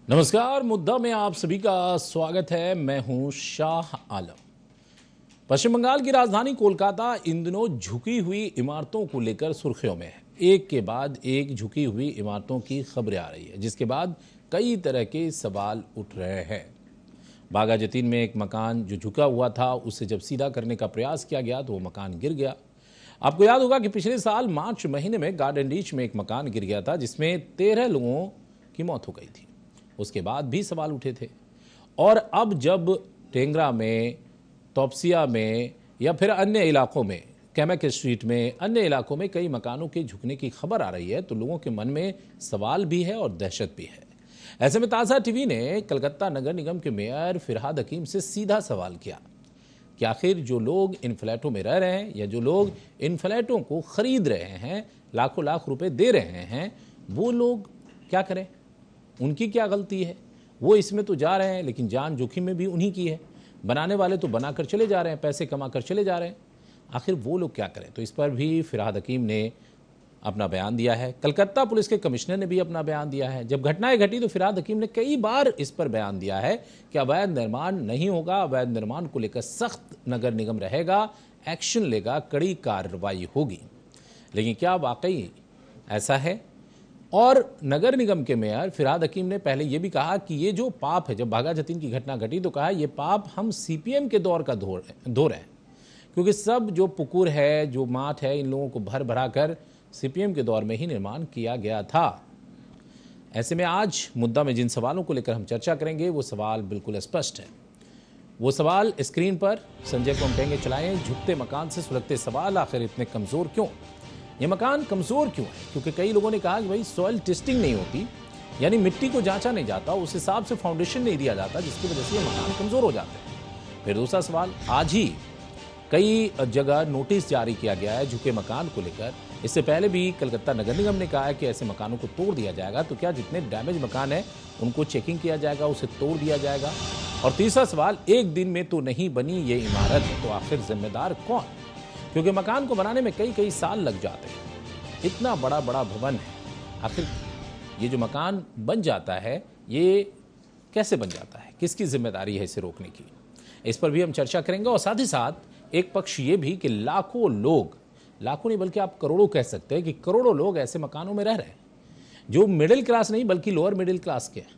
नमस्कार। मुद्दा में आप सभी का स्वागत है। मैं हूं शाह आलम। पश्चिम बंगाल की राजधानी कोलकाता इन दिनों झुकी हुई इमारतों को लेकर सुर्खियों में है। एक के बाद एक झुकी हुई इमारतों की खबरें आ रही है, जिसके बाद कई तरह के सवाल उठ रहे हैं। बागा जतीन में एक मकान जो झुका हुआ था, उसे जब सीधा करने का प्रयास किया गया तो वो मकान गिर गया। आपको याद होगा कि पिछले साल मार्च महीने में गार्डन रीच में एक मकान गिर गया था, जिसमें 13 लोगों की मौत हो गई थी। उसके बाद भी सवाल उठे थे। और अब जब टेंगरा में, तोपसिया में या फिर अन्य इलाकों में, कैमक स्ट्रीट में, अन्य इलाकों में कई मकानों के झुकने की खबर आ रही है, तो लोगों के मन में सवाल भी है और दहशत भी है। ऐसे में ताज़ा टीवी ने कलकत्ता नगर निगम के मेयर फिरहाद हकीम से सीधा सवाल किया कि आखिर जो लोग इन फ्लैटों में रह रहे हैं या जो लोग इन फ्लैटों को खरीद रहे हैं, लाखों लाख रुपए दे रहे हैं, वो लोग क्या करें? उनकी क्या गलती है? वो इसमें तो जा रहे हैं, लेकिन जान जोखिम में भी उन्हीं की है। बनाने वाले तो बनाकर चले जा रहे हैं, पैसे कमा कर चले जा रहे हैं। आखिर वो लोग क्या करें? तो इस पर भी फिरहाद हकीम ने अपना बयान दिया है। कलकत्ता पुलिस के कमिश्नर ने भी अपना बयान दिया है। जब घटनाएं घटी तो फिरहाद हकीम ने कई बार इस पर बयान दिया है कि अवैध निर्माण नहीं होगा, अवैध निर्माण को लेकर सख्त नगर निगम रहेगा, एक्शन लेगा, कड़ी कार्रवाई होगी। लेकिन क्या वाकई ऐसा है? और नगर निगम के मेयर फिरहाद हकीम ने पहले यह भी कहा कि ये जो पाप है, जब बागा जतीन की घटना घटी तो कहा ये पाप हम सीपीएम के दौर का धो रहे हैं, क्योंकि सब जो पुकुर है, जो माठ है, इन लोगों को भर भरा कर सीपीएम के दौर में ही निर्माण किया गया था। ऐसे में आज मुद्दा में जिन सवालों को लेकर हम चर्चा करेंगे वो सवाल बिल्कुल स्पष्ट है। वो सवाल स्क्रीन पर संजय को हम कहेंगे चलाएं। झुकते मकान से सुलगते सवाल, आखिर इतने कमजोर क्यों? ये मकान कमज़ोर क्यों है? क्योंकि कई लोगों ने कहा कि भाई सॉइल टेस्टिंग नहीं होती, यानी मिट्टी को जांचा नहीं जाता, उस हिसाब से फाउंडेशन नहीं दिया जाता, जिसकी वजह से ये मकान कमज़ोर हो जाते हैं। फिर दूसरा सवाल, आज ही कई जगह नोटिस जारी किया गया है झुके मकान को लेकर। इससे पहले भी कलकत्ता नगर निगम ने कहा है कि ऐसे मकानों को तोड़ दिया जाएगा। तो क्या जितने डैमेज मकान है उनको चेकिंग किया जाएगा, उसे तोड़ दिया जाएगा? और तीसरा सवाल, एक दिन में तो नहीं बनी ये इमारत, तो आखिर जिम्मेदार कौन? क्योंकि मकान को बनाने में कई कई साल लग जाते हैं। इतना बड़ा बड़ा भवन है, आखिर ये जो मकान बन जाता है ये कैसे बन जाता है? किसकी जिम्मेदारी है इसे रोकने की? इस पर भी हम चर्चा करेंगे। और साथ ही साथ एक पक्ष ये भी कि लाखों लोग, लाखों नहीं बल्कि आप करोड़ों कह सकते हैं कि करोड़ों लोग ऐसे मकानों में रह रहे हैं जो मिडिल क्लास नहीं बल्कि लोअर मिडिल क्लास के हैं।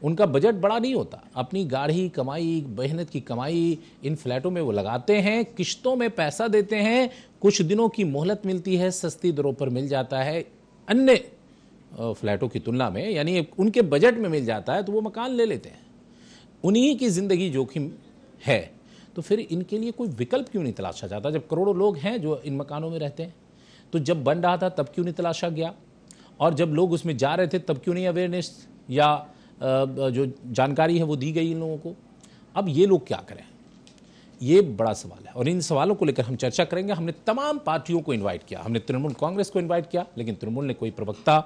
उनका बजट बड़ा नहीं होता, अपनी गाढ़ी कमाई, मेहनत की कमाई इन फ्लैटों में वो लगाते हैं, किश्तों में पैसा देते हैं, कुछ दिनों की मोहलत मिलती है, सस्ती दरों पर मिल जाता है अन्य फ्लैटों की तुलना में, यानी उनके बजट में मिल जाता है तो वो मकान ले लेते हैं। उन्हीं की ज़िंदगी जोखिम है, तो फिर इनके लिए कोई विकल्प क्यों नहीं तलाशा जाता? जब करोड़ों लोग हैं जो इन मकानों में रहते हैं, तो जब बन रहा था तब क्यों नहीं तलाशा गया? और जब लोग उसमें जा रहे थे तब क्यों नहीं अवेयरनेस या जो जानकारी है वो दी गई इन लोगों को? अब ये लोग क्या करें? ये बड़ा सवाल है और इन सवालों को लेकर हम चर्चा करेंगे। हमने तमाम पार्टियों को इनवाइट किया। हमने तृणमूल कांग्रेस को इनवाइट किया, लेकिन तृणमूल ने कोई प्रवक्ता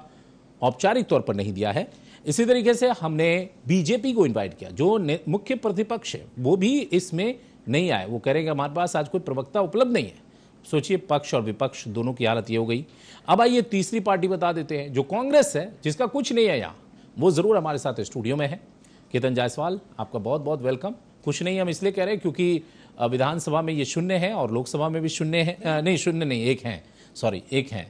औपचारिक तौर पर नहीं दिया है। इसी तरीके से हमने बीजेपी को इन्वाइट किया, जो मुख्य प्रतिपक्ष है, वो भी इसमें नहीं आए। वो कह रहे हैं कि हमारे पास आज कोई प्रवक्ता उपलब्ध नहीं है। सोचिए, पक्ष और विपक्ष दोनों की हालत ये हो गई। अब आइए तीसरी पार्टी बता देते हैं, जो कांग्रेस है, जिसका कुछ नहीं है यहाँ, वो जरूर हमारे साथ स्टूडियो में है। केतन जायसवाल, आपका बहुत बहुत वेलकम। कुछ नहीं हम इसलिए कह रहे हैं क्योंकि विधानसभा में ये शून्य है और लोकसभा में भी शून्य है। नहीं, शून्य नहीं, एक हैं, सॉरी, एक हैं।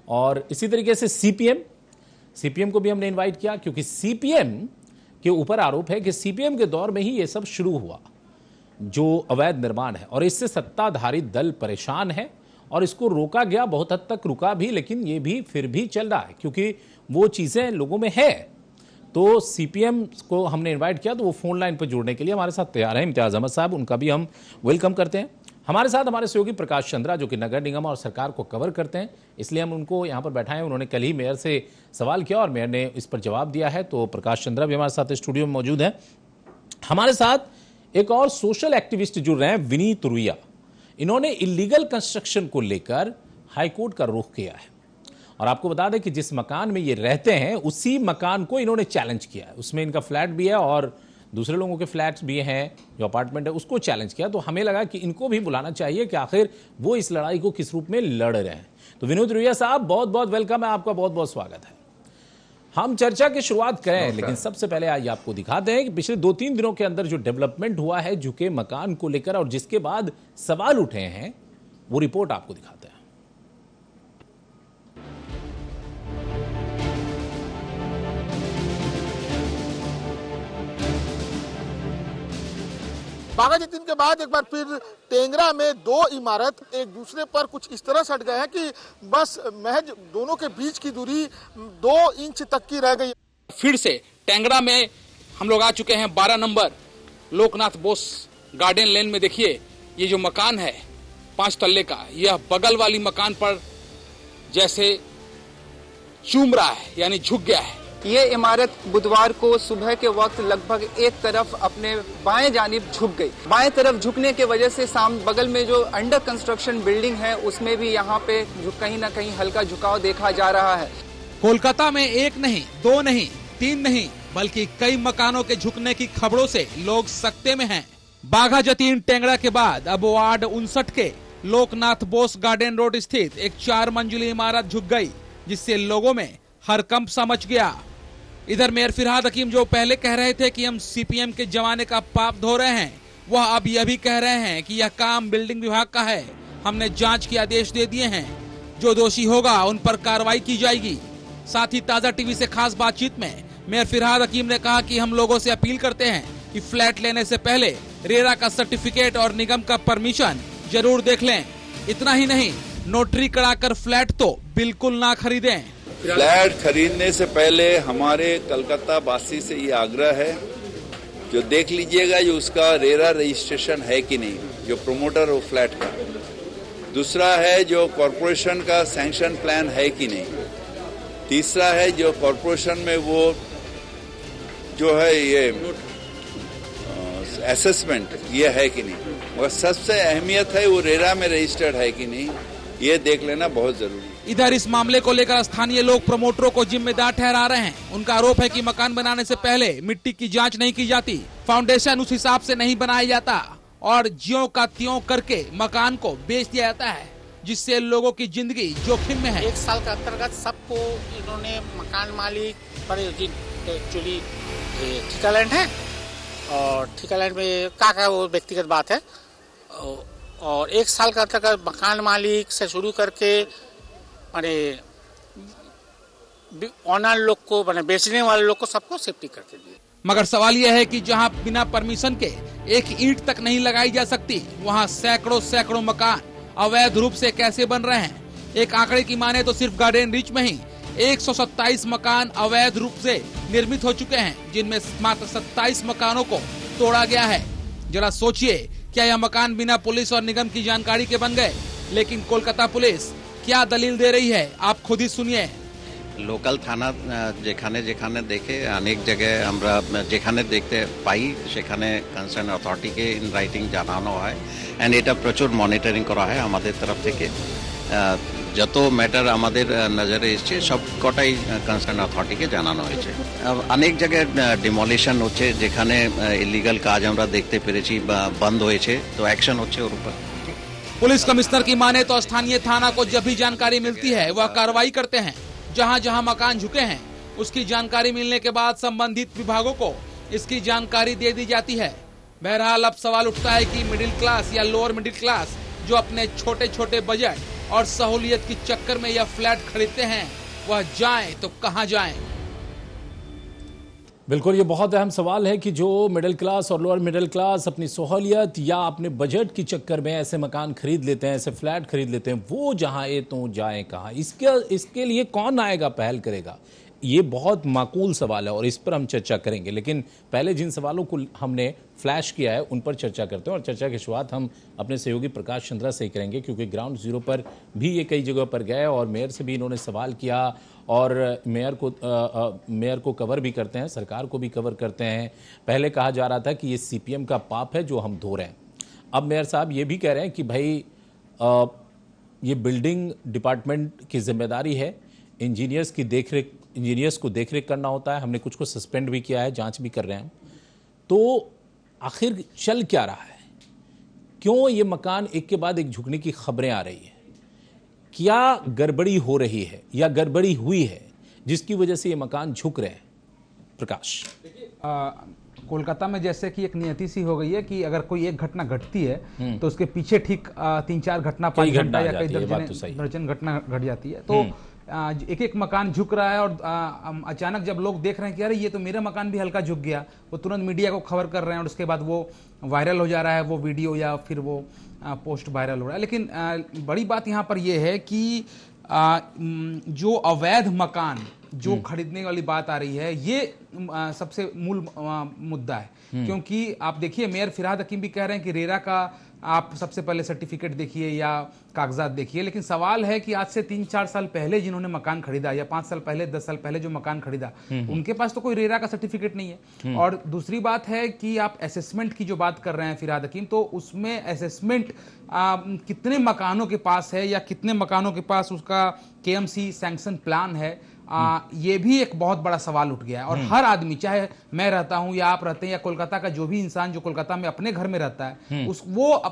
और इसी तरीके से सीपीएम को भी हमने इनवाइट किया, क्योंकि सीपीएम के ऊपर आरोप है कि सीपीएम के दौर में ही ये सब शुरू हुआ, जो अवैध निर्माण है, और इससे सत्ताधारी दल परेशान है और इसको रोका गया, बहुत हद तक रुका भी, लेकिन ये भी फिर भी चल रहा है क्योंकि वो चीज़ें लोगों में है। तो सीपीएम को हमने इनवाइट किया, तो वो फोन लाइन पर जुड़ने के लिए हमारे साथ तैयार हैं। इम्तियाज अहमद साहब, उनका भी हम वेलकम करते हैं। हमारे साथ हमारे सहयोगी प्रकाश चंद्रा, जो कि नगर निगम और सरकार को कवर करते हैं, इसलिए हम उनको यहाँ पर बैठाएं। उन्होंने कल ही मेयर से सवाल किया और मेयर ने इस पर जवाब दिया है। तो प्रकाश चंद्रा भी हमारे साथ स्टूडियो में मौजूद हैं। हमारे साथ एक और सोशल एक्टिविस्ट जुड़ रहे हैं, विनीत रुइया। इन्होंने इलीगल कंस्ट्रक्शन को लेकर हाईकोर्ट का रुख किया है और आपको बता दें कि जिस मकान में ये रहते हैं उसी मकान को इन्होंने चैलेंज किया है। उसमें इनका फ्लैट भी है और दूसरे लोगों के फ्लैट्स भी हैं, जो अपार्टमेंट है, उसको चैलेंज किया। तो हमें लगा कि इनको भी बुलाना चाहिए कि आखिर वो इस लड़ाई को किस रूप में लड़ रहे हैं। तो विनीत रुइया साहब, बहुत बहुत वेलकम है, आपका बहुत बहुत स्वागत है। हम चर्चा की शुरुआत करें, लेकिन सबसे पहले आज आपको दिखाते हैं कि पिछले 2-3 दिनों के अंदर जो डेवलपमेंट हुआ है झुके मकान को लेकर और जिसके बाद सवाल उठे हैं, वो रिपोर्ट आपको दिखाते हैं। बाघा जतीन के बाद एक बार फिर टेंगरा में दो इमारत एक दूसरे पर कुछ इस तरह सट गए हैं कि बस महज दोनों के बीच की दूरी 2 इंच तक की रह गई। फिर से टेंगरा में हम लोग आ चुके हैं 12 नंबर लोकनाथ बोस गार्डन लेन में। देखिए ये जो मकान है 5 तल्ले का, यह बगल वाली मकान पर जैसे चूम रहा है, यानी झुक गया है। ये इमारत बुधवार को सुबह के वक्त लगभग एक तरफ अपने बाएं जानिब झुक गई। बाएं तरफ झुकने के वजह से बगल में जो अंडर कंस्ट्रक्शन बिल्डिंग है उसमें भी यहाँ पे कहीं ना कहीं हल्का झुकाव देखा जा रहा है। कोलकाता में 1 नहीं, 2 नहीं, 3 नहीं, बल्कि कई मकानों के झुकने की खबरों से लोग सकते में हैं। बाघा जतीन टेंगड़ा के बाद अब वार्ड 59 के लोकनाथ बोस गार्डन रोड स्थित एक 4 मंजिली इमारत झुक गई, जिससे लोगों में हरकंप सा मच गया। इधर मेयर फिरहाद हकीम जो पहले कह रहे थे कि हम सीपीएम के जमाने का पाप धो रहे हैं, वह अब यह भी कह रहे हैं कि यह काम बिल्डिंग विभाग का है। हमने जांच के आदेश दे दिए हैं, जो दोषी होगा उन पर कार्रवाई की जाएगी। साथ ही ताजा टीवी से खास बातचीत में मेयर फिरहाद हकीम ने कहा कि हम लोगों से अपील करते हैं कि फ्लैट लेने से पहले रेरा का सर्टिफिकेट और निगम का परमिशन जरूर देख लें। इतना ही नहीं, नोटरी कराकर फ्लैट तो बिल्कुल ना खरीदें। फ्लैट खरीदने से पहले हमारे कलकत्ता वासी से ये आग्रह है, जो देख लीजिएगा जो उसका रेरा रजिस्ट्रेशन है कि नहीं, जो प्रोमोटर हो फ्लैट का। दूसरा है जो कॉरपोरेशन का सैंक्शन प्लान है कि नहीं। तीसरा है जो कॉरपोरेशन में वो जो है ये असेसमेंट ये है कि नहीं। मगर सबसे अहमियत है वो रेरा में रजिस्टर्ड है कि नहीं, ये देख लेना बहुत जरूरी है। इधर इस मामले को लेकर स्थानीय लोग प्रमोटरों को जिम्मेदार ठहरा रहे हैं। उनका आरोप है कि मकान बनाने से पहले मिट्टी की जांच नहीं की जाती, फाउंडेशन उस हिसाब से नहीं बनाया जाता और ज्यों का त्यों करके मकान को बेच दिया जाता है, जिससे लोगों की जिंदगी जोखिम में है। 1 साल के अंतर्गत सबको इन्होंने मकान मालिक पर एक्चुअली ठिकालैंड है और ठिकालैंड में का वो व्यक्तिगत बात है। और 1 साल का अंतर्गत मकान मालिक से शुरू करके ऑनर लोग को बेचने वाले लोग को सबको सेफ्टी करके दिए। मगर सवाल यह है कि जहां बिना परमिशन के एक ईंट तक नहीं लगाई जा सकती, वहां सैकड़ों मकान अवैध रूप से कैसे बन रहे हैं। एक आंकड़े की माने तो सिर्फ गार्डन रीच में ही 127 मकान अवैध रूप से निर्मित हो चुके हैं, जिनमें मात्र 27 मकानों को तोड़ा गया है। जरा सोचिए, क्या यह मकान बिना पुलिस और निगम की जानकारी के बन गए? लेकिन कोलकाता पुलिस क्या दलील दे रही है, आप खुद ही सुनिए। लोकल थाना যেখানে যেখানে দেখে অনেক জায়গায় আমরা যেখানে দেখতে পাই সেখানে কনসার্ন অথরিটিকে ইন রাইটিং জানানো হয় এন্ড এটা প্রচুর মনিটরিং করা হয় আমাদের তরফ থেকে। যত ম্যাটার আমাদের নজরে এসেছে সবকটাই কনসার্ন অথরিটিকে জানানো হয়েছে। অনেক জায়গায় ডিমলিশন হচ্ছে, যেখানে ইলিগাল কাজ আমরা দেখতে পেরেছি বা বন্ধ হয়েছে, তো অ্যাকশন হচ্ছে ওর উপর। पुलिस कमिश्नर की माने तो स्थानीय थाना को जब भी जानकारी मिलती है वह कार्रवाई करते हैं। जहां जहां मकान झुके हैं उसकी जानकारी मिलने के बाद संबंधित विभागों को इसकी जानकारी दे दी जाती है। बहरहाल अब सवाल उठता है कि मिडिल क्लास या लोअर मिडिल क्लास जो अपने छोटे छोटे बजट और सहूलियत के चक्कर में यह फ्लैट खरीदते हैं, वह जाएं तो कहां जाएं। बिल्कुल, ये बहुत अहम सवाल है कि जो मिडिल क्लास और लोअर मिडिल क्लास अपनी सहूलियत या अपने बजट के चक्कर में ऐसे मकान खरीद लेते हैं, ऐसे फ्लैट खरीद लेते हैं, वो जहां तो जाए कहां। इसके लिए कौन आएगा, पहल करेगा? ये बहुत माकूल सवाल है और इस पर हम चर्चा करेंगे। लेकिन पहले जिन सवालों को हमने फ्लैश किया है उन पर चर्चा करते हैं और चर्चा की शुरुआत हम अपने सहयोगी प्रकाश चंद्रा से ही करेंगे, क्योंकि ग्राउंड जीरो पर भी ये कई जगह पर गए और मेयर से भी इन्होंने सवाल किया और मेयर को कवर भी करते हैं, सरकार को भी कवर करते हैं। पहले कहा जा रहा था कि ये सीपीएम का पाप है जो हम धो रहे हैं। अब मेयर साहब ये भी कह रहे हैं कि भाई ये बिल्डिंग डिपार्टमेंट की जिम्मेदारी है, इंजीनियर्स को देखरेख करना होता है। हमने कुछ को सस्पेंड भी किया है, जांच भी कर रहे हैं। तो आखिर चल क्या रहा है? क्यों ये मकान एक के बाद एक झुकने की खबरें आ रही है? क्या गड़बड़ी हो रही है या गड़बड़ी हुई है? जिसकी वजह से ये मकान झुक रहे हैं? प्रकाश, कोलकाता में जैसे कि एक नियति सी हो गई है कि अगर कोई एक घटना घटती है तो उसके पीछे ठीक 3-4 घटना, 5 घंटा या कई दर्जन घटना घट जाती है। तो एक एक मकान झुक रहा है और अचानक जब लोग देख रहे हैं कि अरे ये तो मेरा मकान भी हल्का झुक गया, वो तुरंत मीडिया को खबर कर रहे हैं और उसके बाद वो वायरल हो जा रहा है, वो वीडियो या फिर वो पोस्ट वायरल हो रहा है। लेकिन बड़ी बात यहाँ पर यह है कि जो अवैध मकान जो खरीदने वाली बात आ रही है, ये सबसे मूल मुद्दा है। क्योंकि आप देखिए, मेयर फिरहाद हकीम भी कह रहे हैं कि रेरा का आप सबसे पहले सर्टिफिकेट देखिए या कागजात देखिए, लेकिन सवाल है कि आज से 3-4 साल पहले जिन्होंने मकान खरीदा या 5 साल पहले, 10 साल पहले जो मकान खरीदा, उनके पास तो कोई रेरा का सर्टिफिकेट नहीं है। और दूसरी बात है कि आप असेसमेंट की जो बात कर रहे हैं फिरहाद हकीम, तो उसमें असेसमेंट कितने मकानों के पास है या कितने मकानों के पास उसका केएमसी सैंक्शन प्लान है, ये भी एक बहुत बड़ा सवाल उठ गया है। और हर आदमी, चाहे मैं रहता हूं या आप रहते हैं या कोलकाता का जो भी इंसान जो कोलकाता में अपने घर में रहता है, वो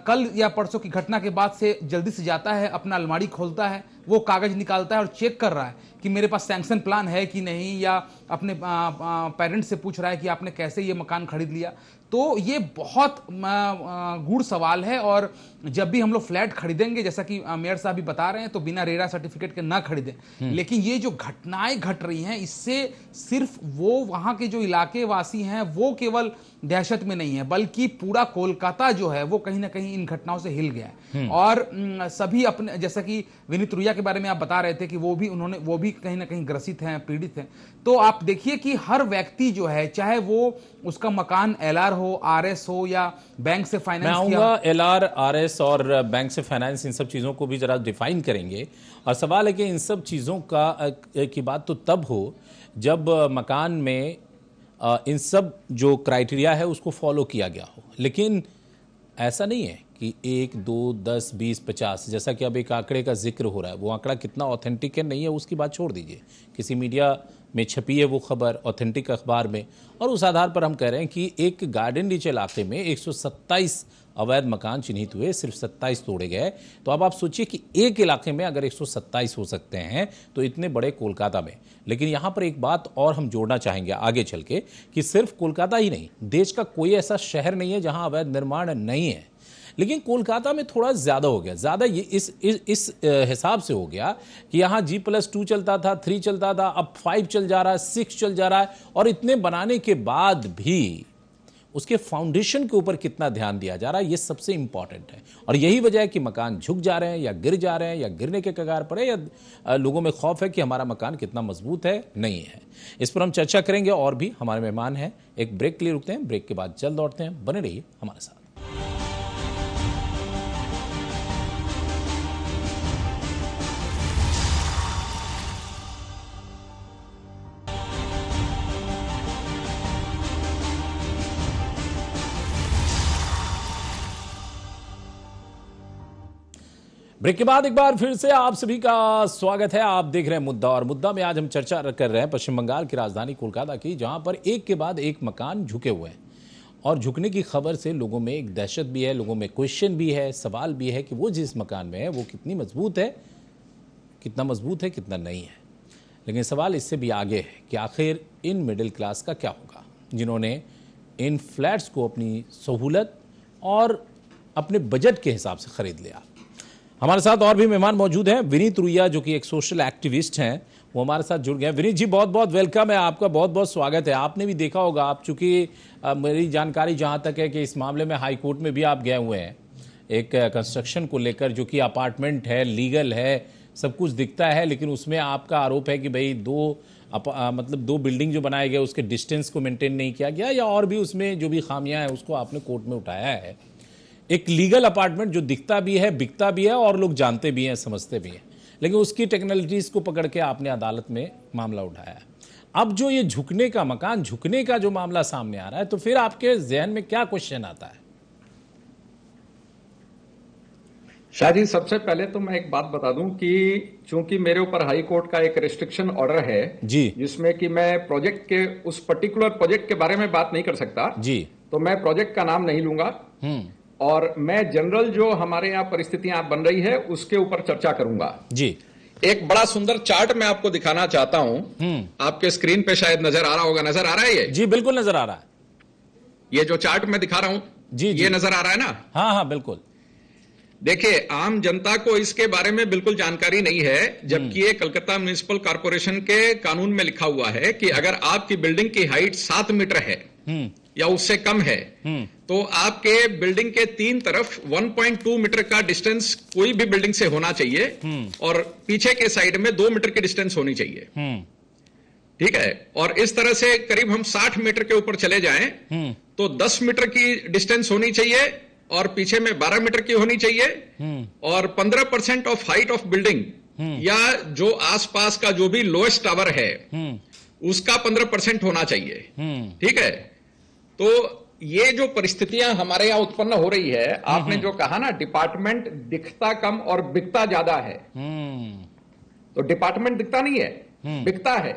कल या परसों की घटना के बाद से जल्दी से जाता है, अपना अलमारी खोलता है, वो कागज निकालता है और चेक कर रहा है कि मेरे पास सैंक्शन प्लान है कि नहीं, या अपने पेरेंट्स से पूछ रहा है कि आपने कैसे ये मकान खरीद लिया। तो ये बहुत गूढ़ सवाल है। और जब भी हम लोग फ्लैट खरीदेंगे, जैसा कि मेयर साहब भी बता रहे हैं, तो बिना रेरा सर्टिफिकेट के ना खरीदें। लेकिन ये जो घटनाएं घट रही हैं, इससे सिर्फ वो वहां के जो इलाके वासी हैं वो केवल दहशत में नहीं है, बल्कि पूरा कोलकाता जो है वो कहीं ना कहीं इन घटनाओं से हिल गया है। और सभी अपने, जैसा कि विनीत रुइया के बारे में आप बता रहे थे कि वो भी कहीं ना कहीं ग्रसित हैं, पीड़ित हैं। तो आप देखिए कि हर व्यक्ति जो है, चाहे वो उसका मकान एलआर हो, आरएस हो या बैंक से फाइनेंस मैं आऊंगा एलआर, आरएस और बैंक से फाइनेंस, इन सब चीजों को भी जरा डिफाइन करेंगे। और सवाल है कि इन सब चीजों की बात तो तब हो जब मकान में इन सब जो क्राइटेरिया है उसको फॉलो किया गया हो। लेकिन ऐसा नहीं है कि 1, 2, 10, 20, 50, जैसा कि अब एक आंकड़े का जिक्र हो रहा है, वो आंकड़ा कितना ऑथेंटिक है नहीं है उसकी बात छोड़ दीजिए, किसी मीडिया में छपी है वो खबर, ऑथेंटिक अखबार में, और उस आधार पर हम कह रहे हैं कि एक गार्डन रीच इलाके में 127 अवैध मकान चिन्हित हुए, सिर्फ 27 तोड़े गए। तो अब आप सोचिए कि एक इलाके में अगर 127 हो सकते हैं तो इतने बड़े कोलकाता में। लेकिन यहाँ पर एक बात और हम जोड़ना चाहेंगे आगे चल के कि सिर्फ कोलकाता ही नहीं, देश का कोई ऐसा शहर नहीं है जहाँ अवैध निर्माण नहीं है। लेकिन कोलकाता में थोड़ा ज़्यादा हो गया। ज़्यादा ये इस हिसाब से हो गया कि यहाँ G+2 चलता था, 3 चलता था, अब 5 चल जा रहा है, 6 चल जा रहा है। और इतने बनाने के बाद भी उसके फाउंडेशन के ऊपर कितना ध्यान दिया जा रहा है, ये सबसे इंपॉर्टेंट है। और यही वजह है कि मकान झुक जा रहे हैं या गिर जा रहे हैं या गिरने के कगार पर है, या लोगों में खौफ है कि हमारा मकान कितना मजबूत है, नहीं है। इस पर हम चर्चा करेंगे। और भी हमारे मेहमान हैं। एक ब्रेक के लिए रुकते हैं, ब्रेक के बाद जल्द लौटते हैं। बने रहिए हमारे साथ। ब्रेक के बाद एक बार फिर से आप सभी का स्वागत है। आप देख रहे हैं मुद्दा, और मुद्दा में आज हम चर्चा कर रहे हैं पश्चिम बंगाल की राजधानी कोलकाता की, जहां पर एक के बाद एक मकान झुके हुए हैं। और झुकने की खबर से लोगों में एक दहशत भी है, लोगों में क्वेश्चन भी है, सवाल भी है कि वो जिस मकान में है वो कितना मजबूत है, कितना नहीं है। लेकिन सवाल इससे भी आगे है कि आखिर इन मिडिल क्लास का क्या होगा, जिन्होंने इन फ्लैट्स को अपनी सहूलत और अपने बजट के हिसाब से खरीद लिया। हमारे साथ और भी मेहमान मौजूद हैं। विनीत रुइया जो कि एक सोशल एक्टिविस्ट हैं, वो हमारे साथ जुड़ गए हैं। विनीत जी, बहुत बहुत वेलकम है, आपका बहुत बहुत स्वागत है। आपने भी देखा होगा, आप चूंकि मेरी जानकारी जहां तक है कि इस मामले में हाई कोर्ट में भी आप गए हुए हैं, एक कंस्ट्रक्शन को लेकर, जो कि अपार्टमेंट है, लीगल है, सब कुछ दिखता है, लेकिन उसमें आपका आरोप है कि भाई दो बिल्डिंग जो बनाए गए उसके डिस्टेंस को मेंटेन नहीं किया गया, या और भी उसमें जो भी खामियां हैं उसको आपने कोर्ट में उठाया है। एक लीगल अपार्टमेंट जो दिखता भी है, बिकता भी है और लोग जानते भी हैं, समझते भी हैं, लेकिन उसकी टेक्नोलॉजीज को पकड़ के आपने अदालत में मामला उठाया है। अब जो ये मकान झुकने का जो मामला सामने आ रहा है, तो फिर आपके जहन में क्या क्वेश्चन आता है? शाह जी, सबसे पहले तो मैं एक बात बता दूं कि चूंकि मेरे ऊपर हाई कोर्ट का एक रिस्ट्रिक्शन ऑर्डर है जी, जिसमें कि मैं प्रोजेक्ट के उस पर्टिकुलर प्रोजेक्ट के बारे में बात नहीं कर सकता जी, तो मैं प्रोजेक्ट का नाम नहीं लूंगा और मैं जनरल जो हमारे यहाँ परिस्थितियां बन रही है उसके ऊपर चर्चा करूंगा जी। एक बड़ा सुंदर चार्ट मैं आपको दिखाना चाहता हूं। आपके स्क्रीन पे शायद नजर आ रहा होगा, नजर आ रहा है ये? जी बिल्कुल नजर आ रहा है। ये जो चार्ट मैं दिखा रहा हूं, जी ये नजर आ रहा है ना? हाँ बिल्कुल। देखिए, आम जनता को इसके बारे में बिल्कुल जानकारी नहीं है, जबकि ये कलकत्ता म्युनिसिपल कॉर्पोरेशन के कानून में लिखा हुआ है कि अगर आपकी बिल्डिंग की हाइट 7 मीटर है या उससे कम है तो आपके बिल्डिंग के 3 तरफ 1.2 मीटर का डिस्टेंस कोई भी बिल्डिंग से होना चाहिए और पीछे के साइड में 2 मीटर की डिस्टेंस होनी चाहिए। ठीक है, और इस तरह से करीब हम 60 मीटर के ऊपर चले जाएं तो 10 मीटर की डिस्टेंस होनी चाहिए और पीछे में 12 मीटर की होनी चाहिए और 15% ऑफ हाइट ऑफ बिल्डिंग या जो आसपास का जो भी लोएस्ट टावर है उसका 15% होना चाहिए। ठीक है, तो ये जो परिस्थितियां हमारे यहां उत्पन्न हो रही है, आपने जो कहा ना डिपार्टमेंट दिखता कम और बिकता ज्यादा है, तो डिपार्टमेंट दिखता नहीं है, बिकता है।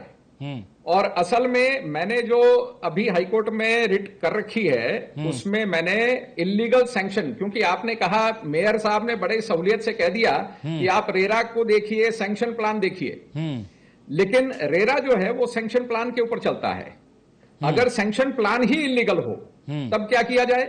और असल में मैंने जो अभी हाईकोर्ट में रिट कर रखी है उसमें मैंने इलीगल सैंक्शन, क्योंकि आपने कहा, मेयर साहब ने बड़े सहूलियत से कह दिया कि आप रेरा को देखिए, सैंक्शन प्लान देखिए, लेकिन रेरा जो है वो सैंक्शन प्लान के ऊपर चलता है। अगर सैंक्शन प्लान ही इलीगल हो तब क्या किया जाए?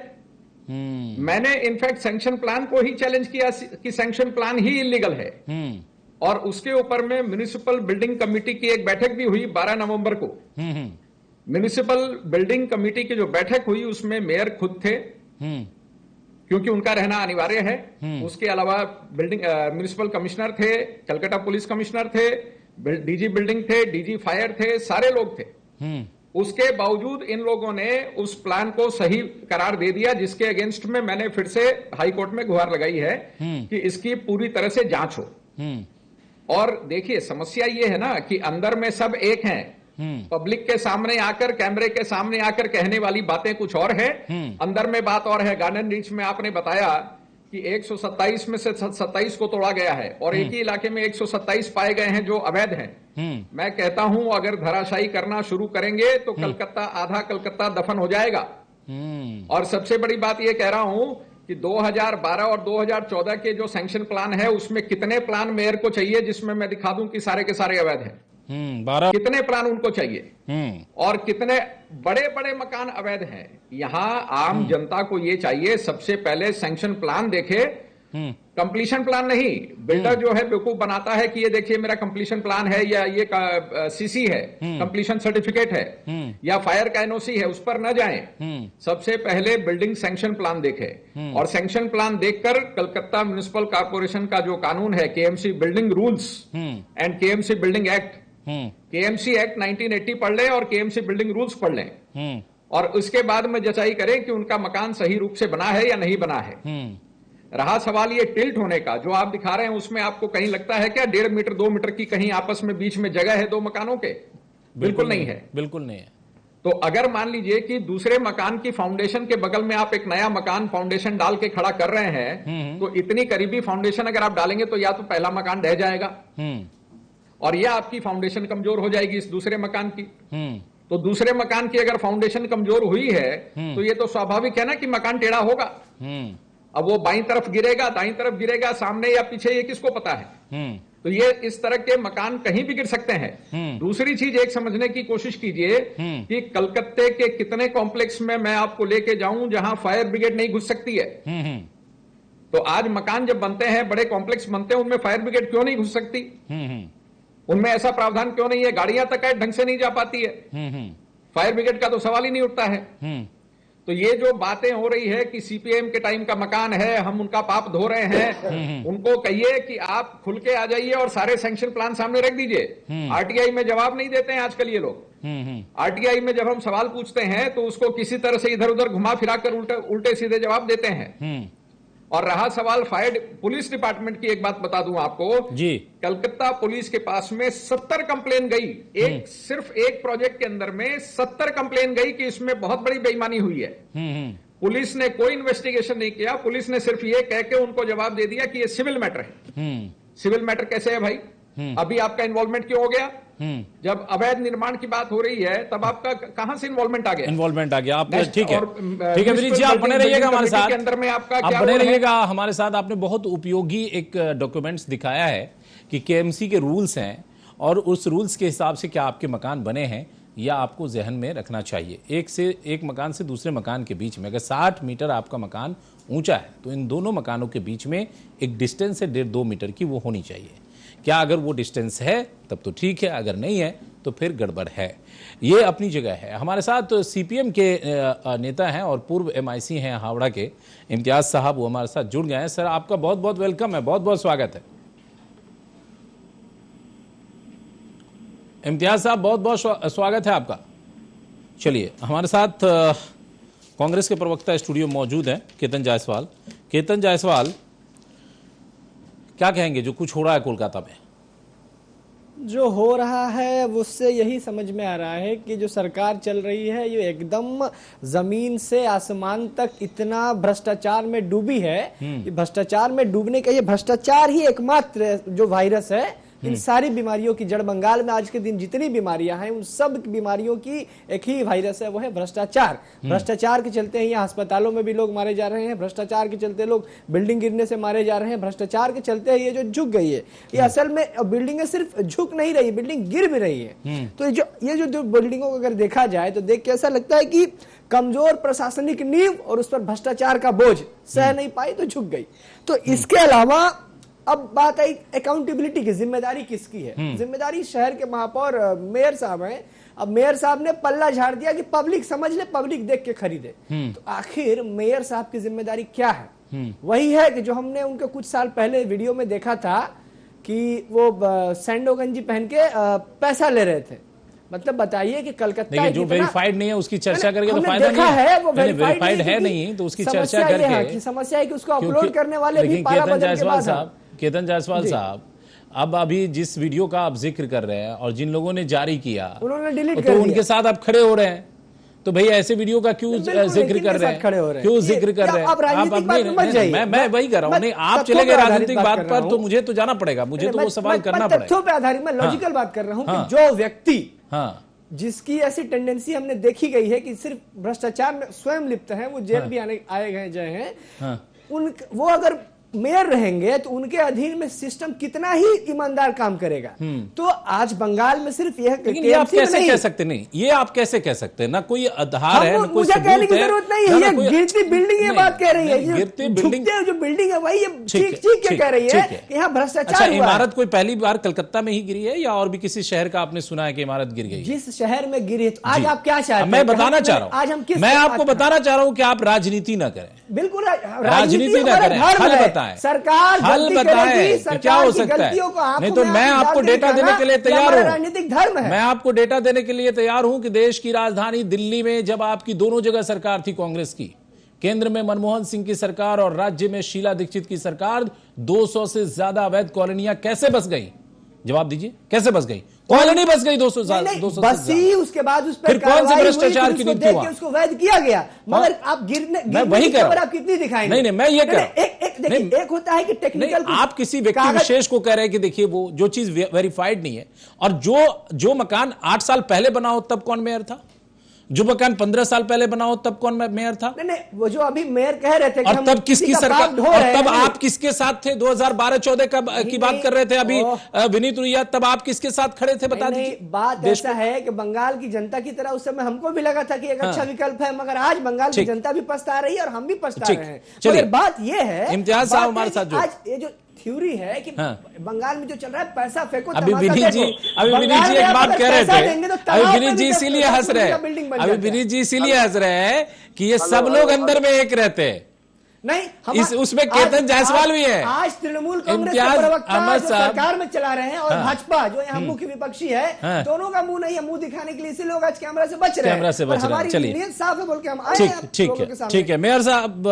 मैंने इनफैक्ट सैंक्शन प्लान को ही चैलेंज किया कि सैंक्शन प्लान ही इलीगल है और उसके ऊपर में म्युनिसिपल बिल्डिंग कमेटी की एक बैठक भी हुई 12 नवंबर को। म्युनिसिपल बिल्डिंग कमेटी की जो बैठक हुई उसमें मेयर खुद थे क्योंकि उनका रहना अनिवार्य है। उसके अलावा बिल्डिंग म्युनिसिपल कमिश्नर थे, कलकत्ता पुलिस कमिश्नर थे, डीजी बिल्डिंग थे, डीजी फायर थे, सारे लोग थे। उसके बावजूद इन लोगों ने उस प्लान को सही करार दे दिया, जिसके अगेंस्ट में मैंने फिर से हाई कोर्ट में गुहार लगाई है कि इसकी पूरी तरह से जांच हो। और देखिए, समस्या ये है ना कि अंदर में सब एक हैं, पब्लिक के सामने आकर, कैमरे के सामने आकर कहने वाली बातें कुछ और है, अंदर में बात और है। गार्डन रीच में आपने बताया कि 127 में से 27 को तोड़ा गया है और एक ही इलाके में 127 पाए गए हैं जो अवैध हैं। मैं कहता हूं अगर धराशायी करना शुरू करेंगे तो कलकत्ता, आधा कलकत्ता दफन हो जाएगा। और सबसे बड़ी बात यह कह रहा हूं कि 2012 और 2014 के जो सैंक्शन प्लान है उसमें कितने प्लान मेयर को चाहिए जिसमें मैं दिखा दूं कि सारे के सारे अवैध हैं। 12 कितने प्लान उनको चाहिए और कितने बड़े बड़े मकान अवैध हैं। यहां आम जनता को ये चाहिए सबसे पहले सैंक्शन प्लान देखे, कंप्लीशन प्लान नहीं। बिल्डर जो है बेवकूफ बनाता है कि ये देखिए मेरा कंप्लीशन प्लान है या ये सीसी है, कंप्लीशन सर्टिफिकेट है या फायर का एनओसी है, उस पर न जाएं। सबसे पहले बिल्डिंग सैंक्शन प्लान देखे और सैंक्शन प्लान देखकर कलकत्ता म्युनिसिपल कॉर्पोरेशन का जो कानून है, KMC building rules and KMC building act, KMC act 1980 पढ़ लें और केएमसी बिल्डिंग रूल्स पढ़ लें और उसके बाद में जचाई करें कि उनका मकान सही रूप से बना है या नहीं बना है। रहा सवाल ये टिल्ट होने का, जो आप दिखा रहे हैं उसमें आपको कहीं लगता है क्या 1.5 मीटर 2 मीटर की कहीं आपस में बीच में जगह है दो मकानों के? बिल्कुल नहीं है, बिल्कुल नहीं है। तो अगर मान लीजिए कि दूसरे मकान की फाउंडेशन के बगल में आप एक नया मकान फाउंडेशन डाल के खड़ा कर रहे हैं तो इतनी करीबी फाउंडेशन अगर आप डालेंगे तो या तो पहला मकान ढह जाएगा और या आपकी फाउंडेशन कमजोर हो जाएगी इस दूसरे मकान की। तो दूसरे मकान की अगर फाउंडेशन कमजोर हुई है तो ये तो स्वाभाविक है ना कि मकान टेढ़ा होगा। अब वो बाईं तरफ गिरेगा, दाईं तरफ गिरेगा, सामने या पीछे, ये किसको पता है? तो ये इस तरह के मकान कहीं भी गिर सकते हैं। दूसरी चीज एक समझने की कोशिश कीजिए कि कलकत्ते के कितने कॉम्प्लेक्स में मैं आपको लेके जाऊं जहां फायर ब्रिगेड नहीं घुस सकती है। तो आज मकान जब बनते हैं, बड़े कॉम्प्लेक्स बनते हैं, उनमें फायर ब्रिगेड क्यों नहीं घुस सकती? उनमें ऐसा प्रावधान क्यों नहीं है? गाड़ियां तक ढंग से नहीं जा पाती है, फायर ब्रिगेड का तो सवाल ही नहीं उठता है। तो ये जो बातें हो रही है कि सीपीएम के टाइम का मकान है, हम उनका पाप धो रहे हैं, उनको कहिए कि आप खुल के आ जाइए और सारे सैंक्शन प्लान सामने रख दीजिए। आरटीआई में जवाब नहीं देते हैं आजकल ये लोग। आरटीआई में जब हम सवाल पूछते हैं तो उसको किसी तरह से इधर उधर घुमा फिरा कर उल्टे सीधे जवाब देते हैं। और रहा सवाल फायर पुलिस डिपार्टमेंट की, एक बात बता दूं आपको जी, कलकत्ता पुलिस के पास में 70 कंप्लेन गई, सिर्फ एक प्रोजेक्ट के अंदर में 70 कंप्लेन गई कि इसमें बहुत बड़ी बेईमानी हुई है। पुलिस ने कोई इन्वेस्टिगेशन नहीं किया, पुलिस ने सिर्फ ये कह के उनको जवाब दे दिया कि ये सिविल मैटर है। सिविल मैटर कैसे है भाई? अभी आपका इन्वॉल्वमेंट क्यों हो गया? जब अवैध निर्माण की बात हो रही है तब आपका कहां से इन्वॉल्वमेंट आ गया? इन्वॉल्वमेंट आ गया। आप ठीक है, ठीक है विनीत जी, आप बने रहिएगा हमारे साथ, अंदर में आपका आप बने रहिएगा हमारे साथ। आपने बहुत उपयोगी एक डॉक्यूमेंट्स दिखाया है कि केएमसी के रूल्स हैं और उस रूल्स के हिसाब से क्या आपके मकान बने हैं, या आपको जहन में रखना चाहिए। एक मकान से दूसरे मकान के बीच में अगर 60 मीटर आपका मकान ऊंचा है तो इन दोनों मकानों के बीच में एक डिस्टेंस है 1.5-2 मीटर की, वो होनी चाहिए। क्या अगर वो डिस्टेंस है तब तो ठीक है, अगर नहीं है तो फिर गड़बड़ है। ये अपनी जगह है। हमारे साथ सीपीएम के नेता हैं और पूर्व एमआईसी हैं हावड़ा के, इम्तियाज साहब, वो हमारे साथ जुड़ गए हैं। सर, आपका बहुत बहुत वेलकम है, बहुत बहुत स्वागत है। इम्तियाज साहब, बहुत बहुत स्वागत है आपका। चलिए, हमारे साथ कांग्रेस के प्रवक्ता स्टूडियो मौजूद हैं, केतन जायसवाल। केतन जायसवाल, क्या कहेंगे जो कुछ हो रहा है कोलकाता में? जो हो रहा है उससे यही समझ में आ रहा है कि जो सरकार चल रही है ये एकदम जमीन से आसमान तक इतना भ्रष्टाचार में डूबी है। ये भ्रष्टाचार में डूबने का, ये भ्रष्टाचार ही एकमात्र जो वायरस है इन सारी बीमारियों की जड़। बंगाल में आज के दिन जितनी बीमारियां हैं उन सब बीमारियों की एक ही वायरस है, वो है भ्रष्टाचार। भ्रष्टाचार के चलते ही यहाँ अस्पतालों में भी लोग मारे जा रहे हैं, भ्रष्टाचार के चलते लोग बिल्डिंग गिरने से मारे जा रहे हैं, भ्रष्टाचार के चलते ये जो झुक गई है, ये असल में बिल्डिंगें सिर्फ झुक नहीं रही, बिल्डिंग गिर भी रही है। तो ये जो बिल्डिंगों को अगर देखा जाए तो देख के ऐसा लगता है कि कमजोर प्रशासनिक नींव और उस पर भ्रष्टाचार का बोझ सह नहीं पाई तो झुक गई। तो इसके अलावा अब बात आई अकाउंटेबिलिटी की, जिम्मेदारी किसकी है? जिम्मेदारी शहर के महापौर मेयर साहब हैं। अब मेयर साहब ने पल्ला झाड़ दिया कि पब्लिक समझ ले, पब्लिक देख के खरीदे। तो आखिर मेयर साहब की जिम्मेदारी क्या है? वही है कि जो हमने उनके कुछ साल पहले वीडियो में देखा था कि वो सैंडो गंजी पहन के पैसा ले रहे थे। मतलब बताइए कि कलकत्ता जो वेरीफाइड नहीं है उसकी चर्चा करके तो फायदा नहीं है। वो वेरीफाइड है नहीं तो उसकी चर्चा करके समस्या है कि उसको अपलोड करने वाले भी पारा बदल के बाद हैं। केतन जायसवाल साहब, अब अभी जिस वीडियो का आप जिक्र कर रहे हैं और जिन लोगों ने जारी किया उन्होंने डिलीट कर दिया, तो उनके साथ आप खड़े हो रहे हैं। तो भाई ऐसे वीडियो का क्यों जिक्र कर रहे हैं? क्यों जिक्र कर रहे हैं? आप मैं वही कर रहा हूँ। नहीं, आप चले गए राजनीतिक बात पर तो मुझे तो जाना पड़ेगा, मुझे तो वो सवाल करना पड़ेगा। तथ्यों पे आधारित मैं लॉजिकल बात कर रहा हूँ कि जो व्यक्ति जिसकी ऐसी टेंडेंसी हमने देखी गई है कि सिर्फ भ्रष्टाचार में स्वयं लिप्त है, वो जेल भी आए गए हैं, वो अगर मेयर रहेंगे तो उनके अधीन में सिस्टम कितना ही ईमानदार काम करेगा। तो आज बंगाल में सिर्फ यह, लेकिन ये आप कैसे कह सकते? नहीं, ये आप कैसे कह सकते हैं? ना कोई आधार है, ना कोई मुझे कहने की जरूरत नहीं है। ये गिरती बिल्डिंग ये बात कह रही है, गिरती बिल्डिंग जो बिल्डिंग है वही ठीक के कह रही है कि यहाँ भ्रष्टाचार। अच्छा, इमारत कोई पहली बार कलकत्ता में ही गिरी है या और भी किसी शहर का आपने सुना है कि इमारत गिर गई? जिस शहर में गिरी है। तो आज आप क्या चाहते हैं? मैं बताना चाह रहा हूँ, आज हम मैं आपको बताना चाह रहा हूँ कि आप राजनीति न करें। बिल्कुल राजनीति न करें, हल बताएं। सरकार हल बताएं कि क्या हो सकता है। नहीं तो मैं आपको डेटा देने के लिए तैयार हूं। राजनीतिक धर्म है। मैं आपको डेटा देने के लिए तैयार हूं कि देश की राजधानी दिल्ली में जब आपकी दोनों जगह सरकार थी कांग्रेस की, केंद्र में मनमोहन सिंह की सरकार और राज्य में शीला दीक्षित की सरकार, 200 से ज्यादा अवैध कॉलोनियां कैसे बस गई? जवाब दीजिए, कैसे बस गई? कॉलोनी बस गई 200 साल, 200 बसी, उसके बाद उस पर फिर कौन से भ्रष्टाचार की नीति हुआ? उसको वैध किया गया, मगर आप मैं वही कह रहा हूं। आप कितनी दिखाएंगे? नहीं, मैं ये कह रहा हूं। एक होता है कि टेक्निकल, आप किसी व्यक्ति विशेष को कह रहे हैं कि देखिए वो जो चीज वेरीफाइड नहीं है, और जो मकान 8 साल पहले बना हो तब कौन मेयर था? जो मकान 15 साल पहले बना हो तब कौन मेयर था? नहीं, वो जो अभी मेयर कह रहे थे कि और तब किसकी सरकार, और तब आप किसके साथ थे? 2012-14 की बात कर रहे थे अभी विनीत रुइया, तब आप किसके साथ खड़े थे? बता दीजिए। बात ऐसा है कि बंगाल की जनता की तरह उस समय हमको भी लगा था कि एक अच्छा विकल्प है, मगर आज बंगाल की जनता भी पछता रही है और हम भी पछता रहे हैं। चलिए, बात यह है, इम्तियाज साहब हमारे साथ आज ये जो थ्योरी है कि बंगाल में जो चल रहा है पैसा फेंको, अभी विनीत जी एक बात कह रहे थे, अभी विनीत जी इसीलिए हंस रहे हैं, अभी विनीत जी इसीलिए हंस रहे हैं कि ये सब लोग अंदर में एक रहते हैं। नहीं, उसमें केतन जायसवाल भी है। आज तृणमूल कांग्रेस के प्रवक्ता जो सरकार में चला रहे हैं और भाजपा जो यहाँ मुख्य विपक्षी है, दोनों का मुंह नहीं है। मुंह दिखाने के लिए इसी लोग आज कैमरा से बच रहे हैं। चलिए, साफ है बोल के हम आए। ठीक है, मेयर साहब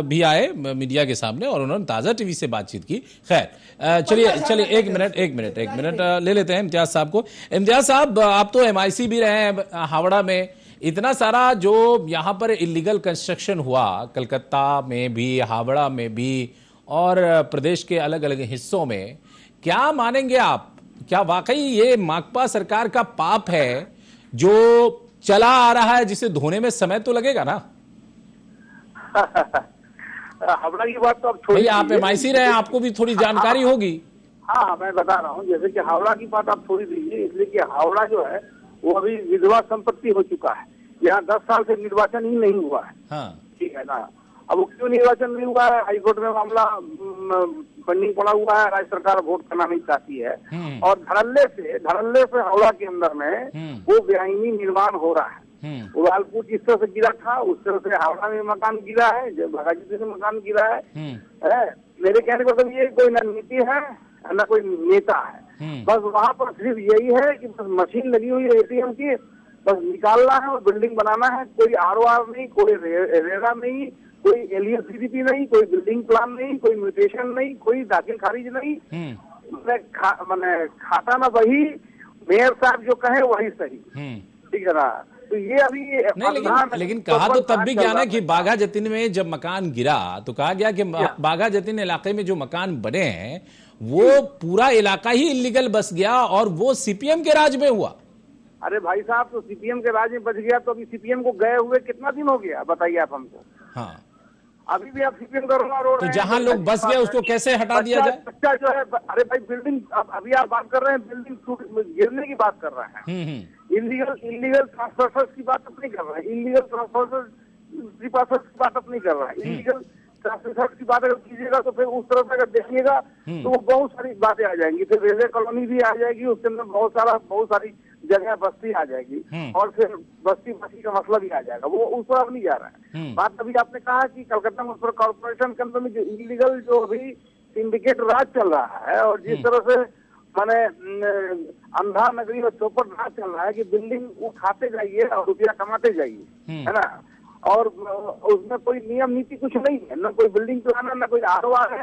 भी आए मीडिया के सामने और उन्होंने ताजा टीवी से बातचीत की। खैर, चलिए एक मिनट ले लेते हैं इम्तियाज साहब को। इम्तियाज साहब, आप तो एमआईसी भी रहे हैं हावड़ा में। इतना सारा जो यहाँ पर इलीगल कंस्ट्रक्शन हुआ, कलकत्ता में भी, हावड़ा में भी और प्रदेश के अलग अलग हिस्सों में, क्या मानेंगे आप? क्या वाकई ये माकपा सरकार का पाप है जो चला आ रहा है, जिसे धोने में समय तो लगेगा ना? हावड़ा की बात तो आप छोड़िए, आप एमआईसी रहे, आपको भी थोड़ी जानकारी होगी। हाँ, मैं बता रहा हूँ, जैसे कि हावड़ा की बात आप थोड़ी दीजिए, इसलिए कि हावड़ा जो है वो अभी विधवा संपत्ति हो चुका है। यहाँ 10 साल से निर्वाचन ही नहीं हुआ है। हाँ। ठीक है ना। अब वो क्यों निर्वाचन नहीं हुआ है? हाईकोर्ट में मामला पेंडिंग पड़ा हुआ है, राज्य सरकार वोट करना नहीं चाहती है। और धड़ल्ले से हावड़ा के अंदर में वो बेआईनी निर्माण हो रहा है। उड़ालपुर जिस तरह से गिरा था उस तरह से हावड़ा में मकान गिरा है, जो भगाजी से मकान गिरा है। मेरे कहने का मतलब ये कोई न नीति है न कोई नेता है। बस वहाँ पर सिर्फ यही है कि बस मशीन लगी हुई है एटीएम की, बस निकालना है और बिल्डिंग बनाना है। कोई आरओआर नहीं, कोई रेरा नहीं, कोई एलईएसडीपी नहीं, कोई बिल्डिंग प्लान नहीं, कोई म्यूटेशन नहीं, कोई दाखिल खारिज नहीं। मैंने खाता ना वही, मेयर साहब जो कहे वही सही। ठीक है ना। तो ये अभी नहीं, लेकिन कहा तो तब भी गया ना कि बाघा जतीन में जब मकान गिरा तो कहा गया कि बाघा जतीन इलाके में जो मकान बने हैं वो पूरा इलाका ही इलीगल बस गया और वो सीपीएम के राज में हुआ। अरे भाई साहब, तो सीपीएम के राज में बच गया तो अभी सीपीएम को गए हुए कितना दिन हो गया बताइए आप हमको। हाँ, अभी भी आप सीपीएम का रोना रो रहे हैं। तो जहां लोग बस गए उसको कैसे हटा दिया जाए? बच्चा जो है, अरे भाई बिल्डिंग, अभी आप बात कर रहे हैं बिल्डिंग गिरने की बात कर रहे हैं। इलीगल ट्रांसफर्स की बात नहीं कर रहे हैं, इलीगल ट्रांसफर्स की बात नहीं कर रहे हैं। इलीगल ट्रांसफर्स की बात अगर कीजिएगा तो फिर उस तरफ से अगर देखिएगा तो वो बहुत सारी बातें आ जाएंगी। फिर रेलवे कॉलोनी भी आ जाएगी, उसके अंदर बहुत सारी जगह बस्ती आ जाएगी और फिर बस्ती का मसला भी आ जाएगा। वो उस पर अब नहीं जा रहा है। बात अभी आपने कहा कि कलकत्ता म्युनिसिपल कॉर्पोरेशन के अंदर में जो इलीगल जो अभी सिंडिकेट राज चल रहा है और जिस तरह से माने अंधा नगरी और चौपट राज चल रहा है कि बिल्डिंग उठाते जाइए और रुपया कमाते जाइए, है ना। और उसमें कोई नियम नीति कुछ नहीं है, न कोई बिल्डिंग प्लान है, न कोई आरओआर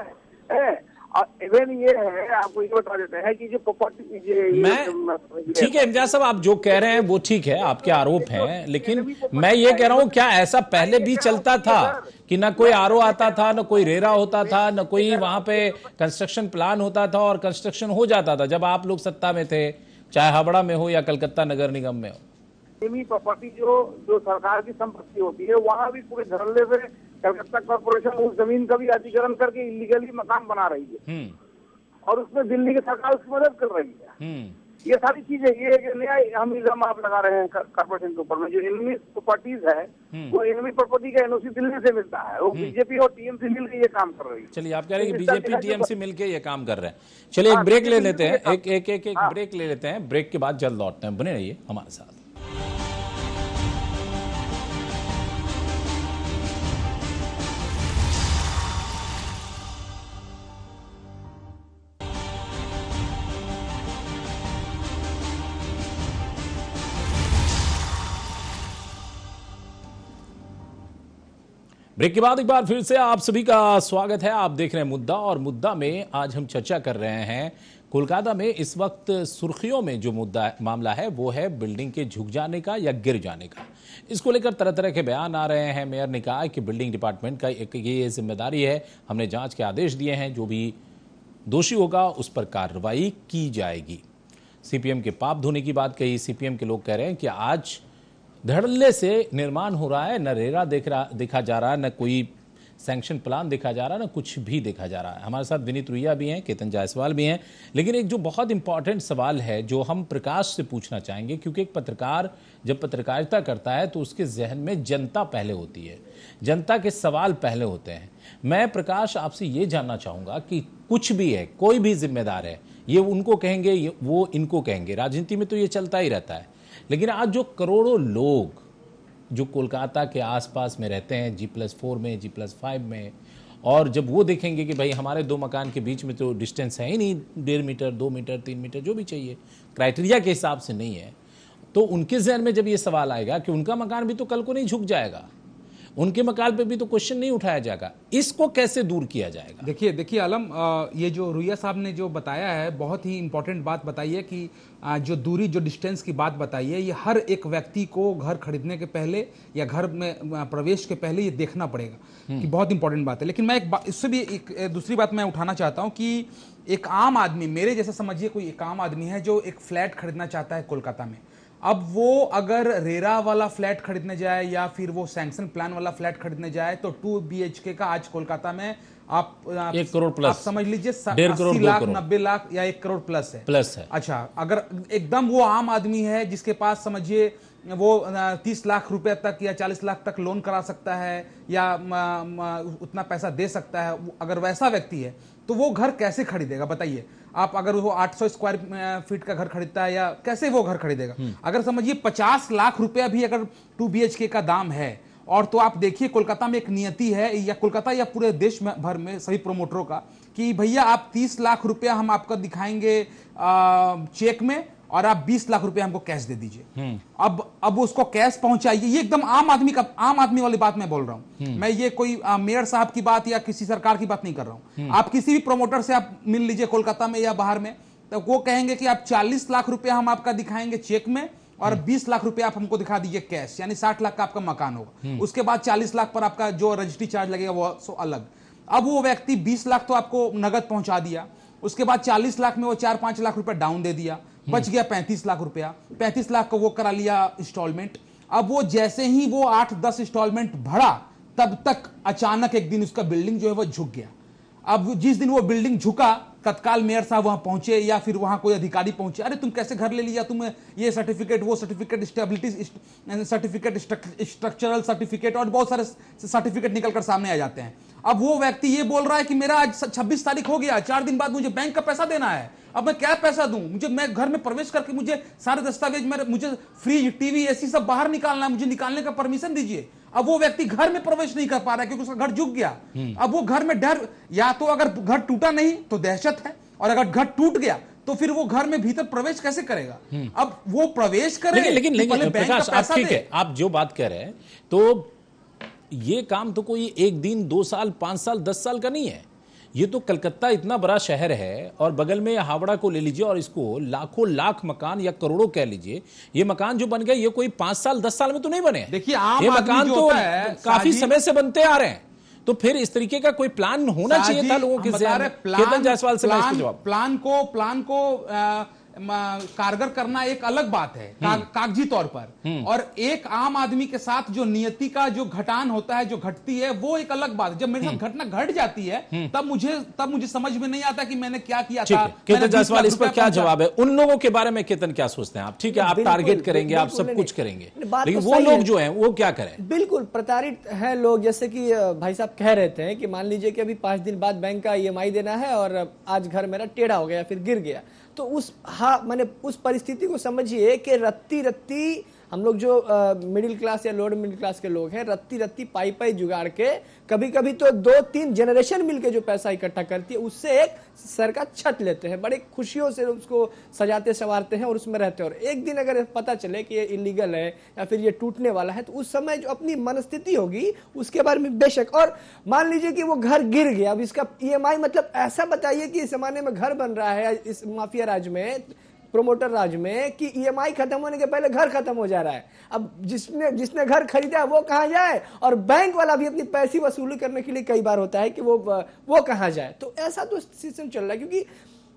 है। और इवन ये है, आपको ये बता देते हैं कि जो प्रॉपर्टी मैं ठीक है इम्तियाज साहब, आप जो कह रहे हैं वो ठीक है, आपके आरोप हैं, लेकिन मैं ये कह रहा हूं क्या ऐसा पहले भी चलता था कि ना कोई आरओ आता था, न कोई रेरा होता था, न कोई वहां पे कंस्ट्रक्शन प्लान होता था और कंस्ट्रक्शन हो जाता था जब आप लोग सत्ता में थे, चाहे हावड़ा में हो या कलकत्ता नगर निगम में हो? प्रॉपर्टी जो सरकार की संपत्ति होती है वहाँ भी पूरे धड़ल्ले से कलकत्ता कॉर्पोरेशन उस जमीन का भी अधिग्रहण करके इलीगली मकान बना रही है और उसमें दिल्ली की सरकार उसकी मदद कर रही है। ये सारी चीजें, ये नया हम इल्जाम आप लगा रहे हैं कॉर्पोरेशन के ऊपर में। जो एनिमी प्रॉपर्टीज है वो एनिमी प्रॉपर्टी का एनओसी दिल्ली से मिलता है, वो बीजेपी और टीएमसी मिलकर ये काम कर रही है। चलिए, आप कह रहे हैं कि बीजेपी टीएमसी मिलकर ये काम कर रहे हैं। चलिए एक ब्रेक ले लेते हैं, एक ब्रेक ले लेते हैं। ब्रेक के बाद जल्द लौटते हैं, बने रहिए हमारे साथ। ब्रेक के बाद एक बार फिर से आप सभी का स्वागत है। आप देख रहे हैं मुद्दा, और मुद्दा में आज हम चर्चा कर रहे हैं कोलकाता में इस वक्त सुर्खियों में जो मामला है वो है बिल्डिंग के झुक जाने का या गिर जाने का। इसको लेकर तरह तरह के बयान आ रहे हैं। मेयर ने कहा कि बिल्डिंग डिपार्टमेंट का एक ये जिम्मेदारी है, हमने जांच के आदेश दिए हैं, जो भी दोषी होगा उस पर कार्रवाई की जाएगी। सीपीएम के पाप धोने की बात कही। सीपीएम के लोग कह रहे हैं कि आज धड़ल्ले से निर्माण हो रहा है, न रेरा देखा जा रहा है, न कोई सैंक्शन प्लान देखा जा रहा है, न कुछ भी देखा जा रहा है। हमारे साथ विनीत रुइया भी हैं, केतन जायसवाल भी हैं। लेकिन एक जो बहुत इंपॉर्टेंट सवाल है जो हम प्रकाश से पूछना चाहेंगे, क्योंकि एक पत्रकार जब पत्रकारिता करता है तो उसके जहन में जनता पहले होती है, जनता के सवाल पहले होते हैं। मैं प्रकाश आपसे ये जानना चाहूँगा कि कुछ भी है, कोई भी जिम्मेदार है, ये उनको कहेंगे, वो इनको कहेंगे, राजनीति में तो ये चलता ही रहता है। लेकिन आज जो करोड़ों लोग जो कोलकाता के आसपास में रहते हैं, G+4 में, G+5 में, और जब वो देखेंगे कि भाई हमारे दो मकान के बीच में तो डिस्टेंस है ही नहीं, 1.5 मीटर, 2 मीटर, 3 मीटर, जो भी चाहिए क्राइटेरिया के हिसाब से नहीं है, तो उनके जहन में जब ये सवाल आएगा कि उनका मकान भी तो कल को नहीं झुक जाएगा, उनके मकान पे भी तो क्वेश्चन नहीं उठाया जाएगा, इसको कैसे दूर किया जाएगा? देखिए आलम, ये जो रुइया साहब ने जो बताया है बहुत ही इंपॉर्टेंट बात बताई है कि जो दूरी, जो डिस्टेंस की बात बताई है, ये हर एक व्यक्ति को घर खरीदने के पहले या घर में प्रवेश के पहले ये देखना पड़ेगा कि बहुत इंपॉर्टेंट बात है। लेकिन मैं इससे भी एक दूसरी बात मैं उठाना चाहता हूँ कि एक आम आदमी, मेरे जैसा समझिए कोई एक आम आदमी है जो एक फ्लैट खरीदना चाहता है कोलकाता में, अब वो अगर रेरा वाला फ्लैट खरीदने जाए या फिर वो सैंक्शन प्लान वाला फ्लैट खरीदने जाए तो 2 BHK का आज कोलकाता में आप 1 करोड़ प्लस, आप समझ लीजिए 1.5 लाख करोड़ 90 लाख या 1 करोड़ प्लस है। अच्छा, अगर एकदम वो आम आदमी है जिसके पास समझिए वो 30 लाख रुपए तक या 40 लाख तक लोन करा सकता है या उतना पैसा दे सकता है, अगर वैसा व्यक्ति है तो वो घर कैसे खरीदेगा बताइए आप। अगर वो 800 स्क्वायर फीट का घर खरीदता है या कैसे वो घर खरीदेगा। अगर समझिए 50 लाख रुपया भी अगर 2 BHK का दाम है, और तो आप देखिए कोलकाता में एक नियति है, या कोलकाता या पूरे देश भर में सभी प्रोमोटरों का, कि भैया आप 30 लाख रुपया हम आपको दिखाएंगे चेक में और आप 20 लाख रुपया हमको कैश दे दीजिए। अब उसको कैश पहुंचाइए। ये एकदम आम आदमी वाली बात मैं बोल रहा हूं। मैं ये कोई मेयर साहब की बात या किसी सरकार की बात नहीं कर रहा हूं। आप किसी भी प्रोमोटर से आप मिल लीजिए कोलकाता में या बाहर में, तो वो कहेंगे कि आप 40 लाख रुपया हम आपका दिखाएंगे चेक में और 20 लाख रुपया आप हमको दिखा दीजिए कैश, यानी 60 लाख का आपका मकान होगा। उसके बाद 40 लाख पर आपका जो रजिस्ट्री चार्ज लगेगा वो सो अलग। अब वो व्यक्ति 20 लाख तो आपको नगद पहुंचा दिया, उसके बाद 40 लाख में वो 4-5 लाख रुपया डाउन दे दिया, बच गया 35 लाख रुपया। 35 लाख को वो करा लिया इंस्टॉलमेंट। अब वो जैसे ही वो 8-10 इंस्टॉलमेंट भरा, तब तक अचानक एक दिन उसका बिल्डिंग जो है वो झुक गया। अब जिस दिन वो बिल्डिंग झुका, तत्काल मेयर साहब वहां पहुंचे या फिर वहां कोई अधिकारी पहुंचे, अरे तुम कैसे घर ले लिया, तुम ये सर्टिफिकेट वो certificate, stability certificate, structural certificate और बहुत सारे सर्टिफिकेट निकलकर सामने आ जाते हैं। अब वो व्यक्ति ये बोल रहा है कि मेरा आज 26 तारीख हो गया, 4 दिन बाद मुझे बैंक का पैसा देना है, अब मैं क्या पैसा दूं, मैं घर में प्रवेश करके मुझे सारे दस्तावेज, मुझे फ्रिज, टीवी, एसी सब बाहर निकालना है, मुझे निकालने का परमिशन दीजिए। अब वो व्यक्ति घर में प्रवेश नहीं कर पा रहा है क्योंकि उसका घर झुक गया। अब वो घर में डर, या तो अगर घर टूटा नहीं तो दहशत है, और अगर घर टूट गया तो फिर वो घर में भीतर प्रवेश कैसे करेगा। अब वो प्रवेश करे, लेकिन प्रकाश, आप ठीक है, आप जो बात कह रहे हैं, तो ये काम तो कोई 1 दिन 2 साल 5 साल 10 साल का नहीं है। ये तो कलकत्ता इतना बड़ा शहर है, और बगल में हावड़ा को ले लीजिए और इसको लाखों लाख मकान या करोड़ों कह लीजिए, ये मकान जो बन गए ये कोई 5 साल 10 साल में तो नहीं बने। देखिए ये मकान तो काफी समय से बनते आ रहे हैं, तो फिर इस तरीके का कोई प्लान होना चाहिए था लोगों के। केतन जायसवाल से प्लान को कारगर करना एक अलग बात है कागजी तौर पर, और एक आम आदमी के साथ जो नियति का जो घटान होता है, जो घटती है, वो एक अलग बात है। जब मेरे साथ घटना घट जाती है तब मुझे समझ में नहीं आता कि मैंने क्या किया था। केतन जायसवाल, इस पर क्या जवाब है? उन लोगों के बारे में केतन क्या सोचते हैं आप? ठीक है, आप टारगेट करेंगे, आप सब कुछ करेंगे, लेकिन वो लोग जो हैं वो क्या करें? बिल्कुल प्रताड़ित है लोग। जैसे कि भाई साहब कह रहे थे कि मान लीजिए कि अभी 5 दिन बाद बैंक का EMI देना है और आज घर मेरा टेढ़ा हो गया, फिर गिर गया, तो मैंने उस परिस्थिति को समझिए कि रत्ती हम लोग जो मिडिल क्लास या लोअर मिडिल क्लास के लोग हैं, रत्ती पाई जुगाड़ के, कभी कभी तो 2-3 जनरेशन मिलके जो पैसा इकट्ठा करती है, उससे एक सर का छत लेते हैं, बड़े खुशियों से उसको सजाते संवारते हैं और उसमें रहते हैं। और एक दिन अगर पता चले कि ये इलीगल है या फिर ये टूटने वाला है, तो उस समय जो अपनी मनस्थिति होगी उसके बारे में बेशक। और मान लीजिए कि वो घर गिर गया, अब इसका EMI, मतलब ऐसा बताइए कि इस जमाने में घर बन रहा है इस माफिया राज में, प्रोमोटर राज में, कि EMI खत्म होने के पहले घर खत्म हो जा रहा है। अब जिसने घर खरीदा है वो कहां जाए, और बैंक वाला भी अपनी पैसे वसूली करने के लिए कई बार होता है कि वो कहां जाए। तो ऐसा तो सिस्टम चल रहा है, क्योंकि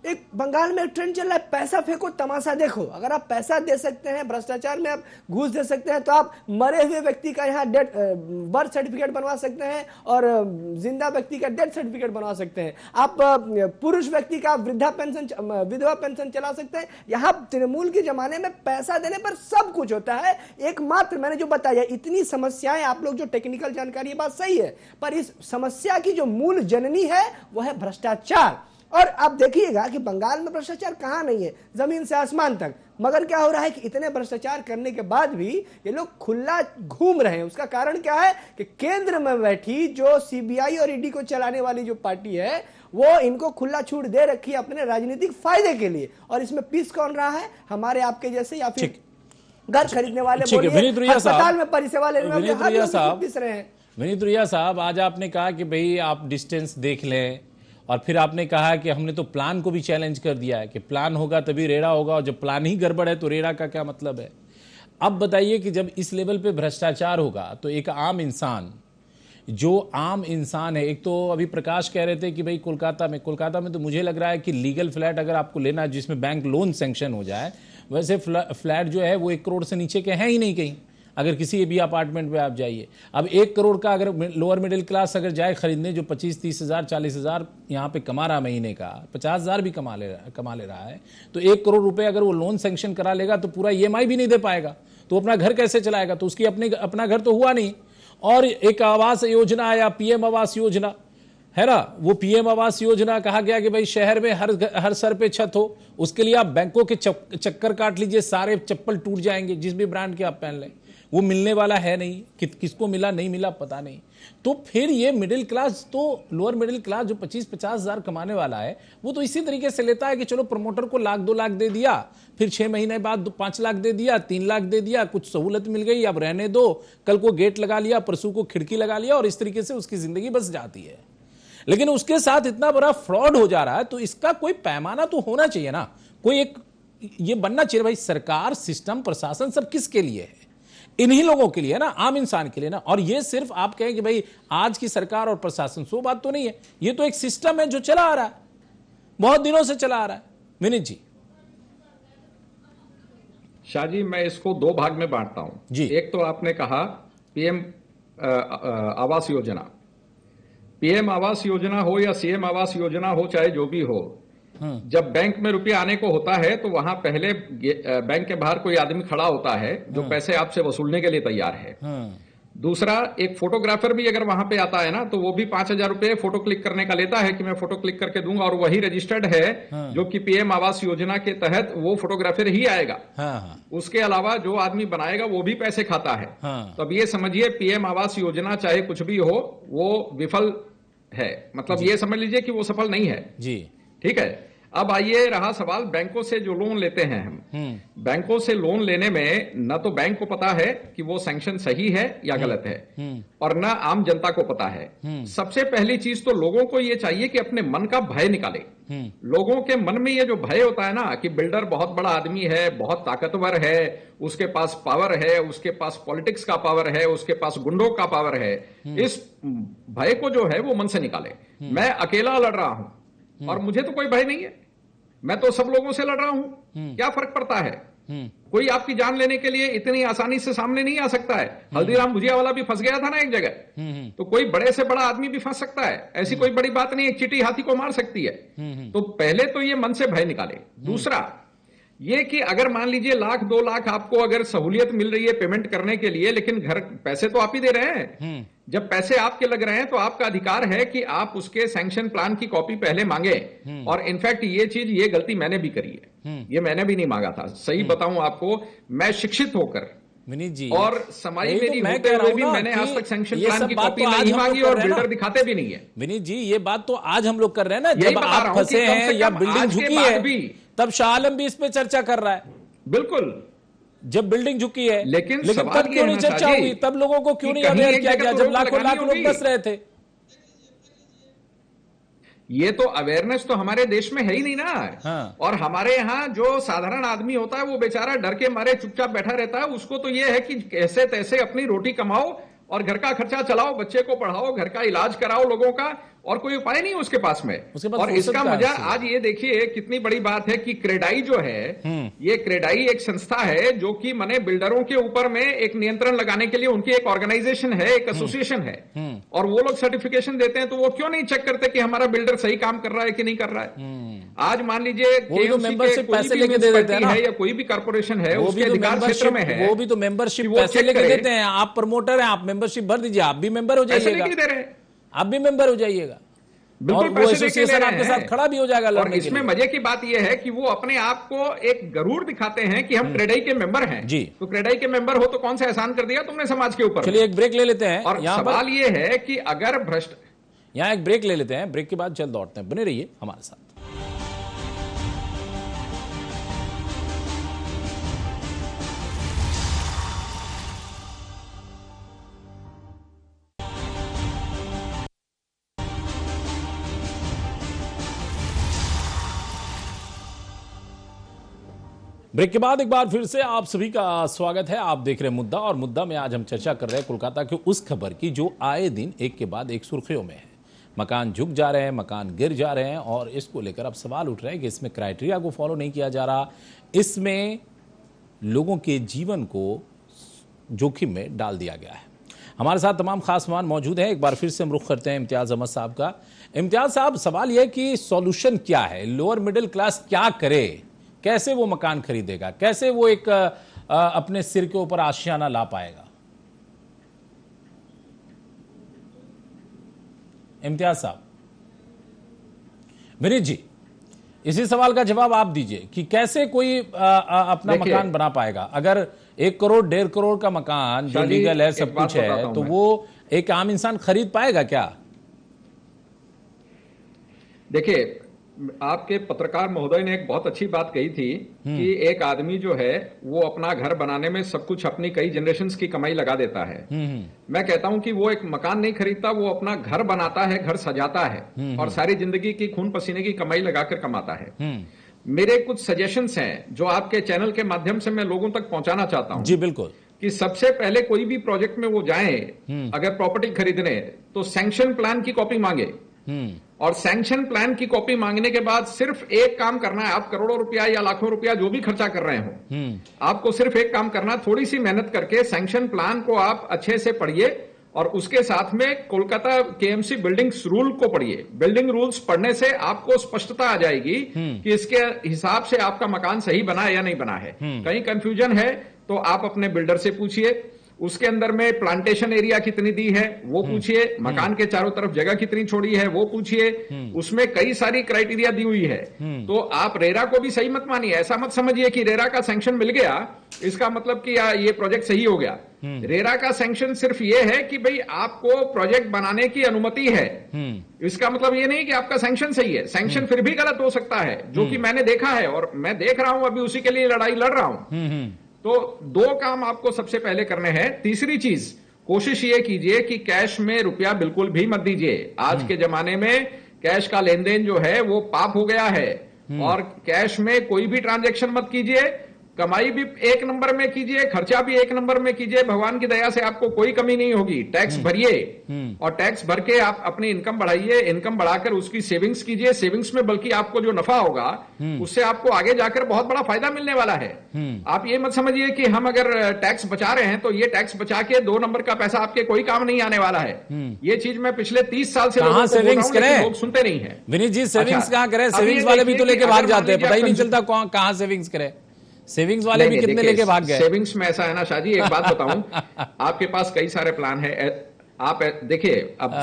एक बंगाल में ट्रेंड चल रहा है, पैसा फेंको तमाशा देखो। अगर आप पैसा दे सकते हैं, भ्रष्टाचार में आप घूस दे सकते हैं, तो आप मरे हुए व्यक्ति का यहाँ बर्थ सर्टिफिकेट बनवा सकते हैं और जिंदा व्यक्ति का डेथ सर्टिफिकेट बनवा सकते हैं। आप पुरुष व्यक्ति का विधवा पेंशन चला सकते हैं। यहाँ तृणमूल के जमाने में पैसा देने पर सब कुछ होता है। एकमात्र मैंने जो बताया, इतनी समस्याएं, आप लोग जो टेक्निकल जानकारी, ये बात सही है, पर इस समस्या की जो मूल जननी है वो है भ्रष्टाचार। और आप देखिएगा कि बंगाल में भ्रष्टाचार कहां नहीं है, जमीन से आसमान तक। मगर क्या हो रहा है कि इतने भ्रष्टाचार करने के बाद भी ये लोग खुला घूम रहे हैं। उसका कारण क्या है कि केंद्र में बैठी जो CBI और ED को चलाने वाली जो पार्टी है, वो इनको खुला छूट दे रखी है अपने राजनीतिक फायदे के लिए। और इसमें पीस कौन रहा है? हमारे आपके जैसे, या फिर घर खरीदने वाले, अस्पताल में परिसेवा लेने वाले पीस रहे हैं। विनीत रुइया साहब, आज आपने कहा कि भाई आप डिस्टेंस देख लें, और फिर आपने कहा कि हमने तो प्लान को भी चैलेंज कर दिया है कि प्लान होगा तभी रेरा होगा, और जब प्लान ही गड़बड़ है तो रेरा का क्या मतलब है? अब बताइए कि जब इस लेवल पे भ्रष्टाचार होगा तो एक आम इंसान, जो आम इंसान है, एक तो अभी प्रकाश कह रहे थे कि भाई कोलकाता में तो मुझे लग रहा है कि लीगल फ्लैट अगर आपको लेना है जिसमें बैंक लोन सैंक्शन हो जाए, वैसे फ्लैट जो है वो 1 करोड़ से नीचे के हैं ही नहीं कहीं, अगर किसी भी अपार्टमेंट में आप जाइए। अब 1 करोड़ का अगर लोअर मिडिल क्लास अगर जाए खरीदने, जो 25-30 हज़ार 40 हज़ार यहाँ पे कमा रहा महीने का, 50 हज़ार भी कमा ले रहा है, तो 1 करोड़ रुपए अगर वो लोन सैंक्शन करा लेगा तो पूरा EMI भी नहीं दे पाएगा, तो अपना घर कैसे चलाएगा? तो उसकी अपना घर तो हुआ नहीं। और एक आवास योजना आया, PM आवास योजना है ना, वो PM आवास योजना कहा गया कि भाई शहर में हर सर पे छत हो, उसके लिए आप बैंकों के चक्कर काट लीजिए, सारे चप्पल टूट जाएंगे जिस भी ब्रांड के आप पहन लें, वो मिलने वाला है नहीं, किसको मिला नहीं मिला पता नहीं। तो फिर ये मिडिल क्लास, तो लोअर मिडिल क्लास जो 25-50 हज़ार कमाने वाला है, वो तो इसी तरीके से लेता है कि चलो प्रमोटर को 1-2 लाख दे दिया, फिर 6 महीने बाद 5 लाख दे दिया, 3 लाख दे दिया, कुछ सहूलत मिल गई, अब रहने दो, कल को गेट लगा लिया, परसों को खिड़की लगा लिया, और इस तरीके से उसकी जिंदगी बस जाती है। लेकिन उसके साथ इतना बड़ा फ्रॉड हो जा रहा है, तो इसका कोई पैमाना तो होना चाहिए ना, कोई एक ये बनना चाहिए भाई, सरकार, सिस्टम, प्रशासन सब किसके लिए है? इन्हीं लोगों के लिए ना, आम इंसान के लिए ना। और ये सिर्फ आप कहें कि भाई आज की सरकार और प्रशासन, सो बात तो नहीं है, ये तो एक सिस्टम है जो चला आ रहा है, बहुत दिनों से चला आ रहा है। विनीत जी। शाह जी, मैं इसको 2 भाग में बांटता हूं जी। एक तो आपने कहा PM आवास योजना, PM आवास योजना हो या CM आवास योजना हो, चाहे जो भी हो, जब बैंक में रुपया आने को होता है तो वहां पहले बैंक के बाहर कोई आदमी खड़ा होता है जो पैसे आपसे वसूलने के लिए तैयार है। दूसरा, एक फोटोग्राफर भी अगर वहां पे आता है ना, तो वो भी 5,000 रुपए फोटो क्लिक करने का लेता है कि मैं फोटो क्लिक करके दूंगा, और वही रजिस्टर्ड है जो कि PM आवास योजना के तहत वो फोटोग्राफर ही आएगा। उसके अलावा जो आदमी बनाएगा वो भी पैसे खाता है। तो अब ये समझिए, PM आवास योजना चाहे कुछ भी हो, वो विफल है, मतलब ये समझ लीजिए कि वो सफल नहीं है जी। ठीक है। अब आइए, रहा सवाल बैंकों से जो लोन लेते हैं हम, बैंकों से लोन लेने में न तो बैंक को पता है कि वो सैंक्शन सही है या गलत है, और न आम जनता को पता है। सबसे पहली चीज तो लोगों को ये चाहिए कि अपने मन का भय निकाले। लोगों के मन में ये जो भय होता है ना कि बिल्डर बहुत बड़ा आदमी है, बहुत ताकतवर है, उसके पास पावर है, उसके पास पॉलिटिक्स का पावर है, उसके पास गुंडों का पावर है, इस भय को जो है वो मन से निकाले। मैं अकेला लड़ रहा हूं और मुझे तो कोई भय नहीं है, मैं तो सब लोगों से लड़ रहा हूं, क्या फर्क पड़ता है? कोई आपकी जान लेने के लिए इतनी आसानी से सामने नहीं आ सकता है। हल्दीराम भुजिया वाला भी फंस गया था ना एक जगह, तो कोई बड़े से बड़ा आदमी भी फंस सकता है, ऐसी कोई बड़ी बात नहीं, एक चींटी हाथी को मार सकती है। तो पहले तो ये मन से भय निकाले। दूसरा ये कि अगर मान लीजिए 1-2 लाख आपको अगर सहूलियत मिल रही है पेमेंट करने के लिए, लेकिन घर पैसे तो आप ही दे रहे हैं, जब पैसे आपके लग रहे हैं तो आपका अधिकार है कि आप उसके सैंक्शन प्लान की कॉपी पहले मांगे। और इनफैक्ट ये गलती मैंने भी करी है, ये मैंने भी नहीं मांगा था। सही बताऊं आपको, मैं शिक्षित होकर विनीत जी और समाई मेरी होते हुए भी मैंने आज तक सैंक्शन प्लान की कॉपी नहीं मांगी, और बिल्डर दिखाते भी नहीं है। विनीत जी, ये बात तो आज हम लोग कर रहे हैं ना, जब आप फंसे हैं या बिल्डिंग झुकी है, तब शाह आलम भी इस पे चर्चा कर रहा है। बिल्कुल, जब बिल्डिंग झुकी है, लेकिन तब क्यों नहीं चर्चा हुई? तब लोगों को क्यों नहीं अवेयर किया गया जब लाखों लोग बस रहे थे? ये तो अवेयरनेस तो हमारे देश में है ही नहीं ना। हाँ। और हमारे यहाँ जो साधारण आदमी होता है वो बेचारा डर के मारे चुपचाप बैठा रहता है। उसको तो ये है कि कैसे तैसे अपनी रोटी कमाओ और घर का खर्चा चलाओ, बच्चे को पढ़ाओ, घर का इलाज कराओ लोगों का, और कोई उपाय नहीं उसके पास में। और इसका मजा आज ये देखिए कितनी बड़ी बात है कि क्रेडाई जो है, ये क्रेडाई एक संस्था है जो कि माने बिल्डरों के ऊपर में एक नियंत्रण लगाने के लिए उनकी एक ऑर्गेनाइजेशन है, एक एसोसिएशन है, और वो लोग सर्टिफिकेशन देते हैं। तो वो क्यों नहीं चेक करते कि हमारा बिल्डर सही काम कर रहा है कि नहीं कर रहा है? आज मान लीजिए मेंबरशिप पैसे लेके दे देते हैं ना, या कोई भी कॉर्पोरेशन है उसके अधिकार क्षेत्र में है, वो भी तो मेंबरशिप पैसे लेके देते हैं। आप प्रमोटर हैं, आप मेंबरशिप भर दीजिए, आप भी मेंबर हो जाइएगा, आप भी मेंबर हो जाइएगा, बिल्कुल और वो एसोसिएशन आपके साथ खड़ा भी हो जाएगा लड़ने के लिए। इसमें मजे की बात यह है कि वो अपने आप को एक गरूर दिखाते हैं कि हम क्रेडाई के मेंबर हैं जी। तो क्रेडाई के मेंबर हो तो कौन सा एहसान कर दिया तुमने समाज के ऊपर? चलिए एक ब्रेक ले लेते हैं। और सवाल ये है कि अगर यहाँ एक ब्रेक ले लेते हैं, ब्रेक के बाद जल्द लौटते हैं, बने रहिए हमारे साथ। ब्रेक के बाद एक बार फिर से आप सभी का स्वागत है। आप देख रहे हैं मुद्दा, और मुद्दा में आज हम चर्चा कर रहे हैं कोलकाता की उस खबर की जो आए दिन एक के बाद एक सुर्खियों में है। मकान झुक जा रहे हैं, मकान गिर जा रहे हैं, और इसको लेकर अब सवाल उठ रहे हैं कि इसमें क्राइटेरिया को फॉलो नहीं किया जा रहा, इसमें लोगों के जीवन को जोखिम में डाल दिया गया है। हमारे साथ तमाम खास मेहमान मौजूद हैं। एक बार फिर से हम रुख करते हैं इम्तियाज अहमद साहब का। इम्तियाज साहब, सवाल यह कि सॉल्यूशन क्या है? लोअर मिडिल क्लास क्या करे? कैसे वो मकान खरीदेगा? कैसे वो एक अपने सिर के ऊपर आशियाना ला पाएगा? इम्तियाज साहब। विनीत जी, इसी सवाल का जवाब आप दीजिए कि कैसे कोई अपना मकान बना पाएगा? अगर 1 करोड़ 1.5 करोड़ का मकान जो लीगल है, सब कुछ है, तो वो एक आम इंसान खरीद पाएगा क्या? देखिए, आपके पत्रकार महोदय ने एक बहुत अच्छी बात कही थी कि एक आदमी जो है वो अपना घर बनाने में सब कुछ अपनी कई जनरेशंस की कमाई लगा देता है। मैं कहता हूं कि वो एक मकान नहीं खरीदता, वो अपना घर बनाता है, घर सजाता है और सारी जिंदगी की खून पसीने की कमाई लगाकर कमाता है। मेरे कुछ सजेशंस हैं जो आपके चैनल के माध्यम से मैं लोगों तक पहुंचाना चाहता हूं। जी बिल्कुल। कि सबसे पहले कोई भी प्रोजेक्ट में वो जाए, अगर प्रॉपर्टी खरीदने, तो सैंक्शन प्लान की कॉपी मांगे और सैंक्शन प्लान की कॉपी मांगने के बाद सिर्फ एक काम करना है। आप करोड़ों रुपया या लाखों रुपया जो भी खर्चा कर रहे हो, आपको सिर्फ एक काम करना, थोड़ी सी मेहनत करके सैंक्शन प्लान को आप अच्छे से पढ़िए और उसके साथ में कोलकाता केएमसी बिल्डिंग्स रूल को पढ़िए। बिल्डिंग रूल्स पढ़ने से आपको स्पष्टता आ जाएगी कि इसके हिसाब से आपका मकान सही बना है या नहीं बना है। कहीं कंफ्यूजन है तो आप अपने बिल्डर से पूछिए। उसके अंदर में प्लांटेशन एरिया कितनी दी है वो पूछिए, मकान के चारों तरफ जगह कितनी छोड़ी है वो पूछिए। उसमें कई सारी क्राइटेरिया दी हुई है। तो आप रेरा को भी सही मत मानिए। ऐसा मत समझिए कि रेरा का सैंक्शन मिल गया इसका मतलब कि ये प्रोजेक्ट सही हो गया। रेरा का सैंक्शन सिर्फ ये है कि भाई आपको प्रोजेक्ट बनाने की अनुमति है। इसका मतलब ये नहीं कि आपका सैंक्शन सही है। सैंक्शन फिर भी गलत हो सकता है, जो कि मैंने देखा है और मैं देख रहा हूं, अभी उसी के लिए लड़ाई लड़ रहा हूं। तो 2 काम आपको सबसे पहले करने हैं। तीसरी चीज, कोशिश ये कीजिए कि कैश में रुपया बिल्कुल भी मत दीजिए। आज के जमाने में कैश का लेन देन जो है वो पाप हो गया है और कैश में कोई भी ट्रांजैक्शन मत कीजिए। कमाई भी 1 नंबर में कीजिए, खर्चा भी 1 नंबर में कीजिए। भगवान की दया से आपको कोई कमी नहीं होगी। टैक्स भरिए और टैक्स भर के आप अपनी इनकम बढ़ाइए। इनकम बढ़ाकर उसकी सेविंग्स कीजिए। सेविंग्स में बल्कि आपको जो नफा होगा उससे आपको आगे जाकर बहुत बड़ा फायदा मिलने वाला है। आप ये मत समझिए कि हम अगर टैक्स बचा रहे हैं तो ये टैक्स बचा के 2 नंबर का पैसा आपके कोई काम नहीं आने वाला है। ये चीज मैं पिछले 30 साल से सेविंग्स करें, लोग सुनते नहीं है। विनीत जी, सेविंग्स कहाँ करें? सेविंग्स वाले भी तो लेके भाग जाते हैं, पता ही नहीं चलता कहाँ सेविंग्स करें। सेविंग्स वाले भी कितने लेके भाग गए। सेविंग्स में ऐसा है ना शाह जी, एक बात बताऊं, आपके पास कई सारे प्लान है। आप देखिए, अब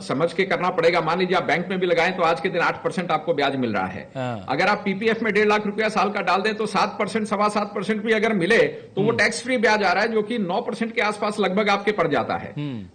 समझ के करना पड़ेगा। मान लीजिए आप बैंक में भी लगाएं तो आज के दिन 8% आपको ब्याज मिल रहा है। अगर आप पीपीएफ में 1.5 लाख रुपया साल का डाल दें तो 7%, 7.25% भी अगर मिले तो वो टैक्स फ्री ब्याज आ रहा है, जो कि 9% के आसपास लगभग आपके पड़ जाता है।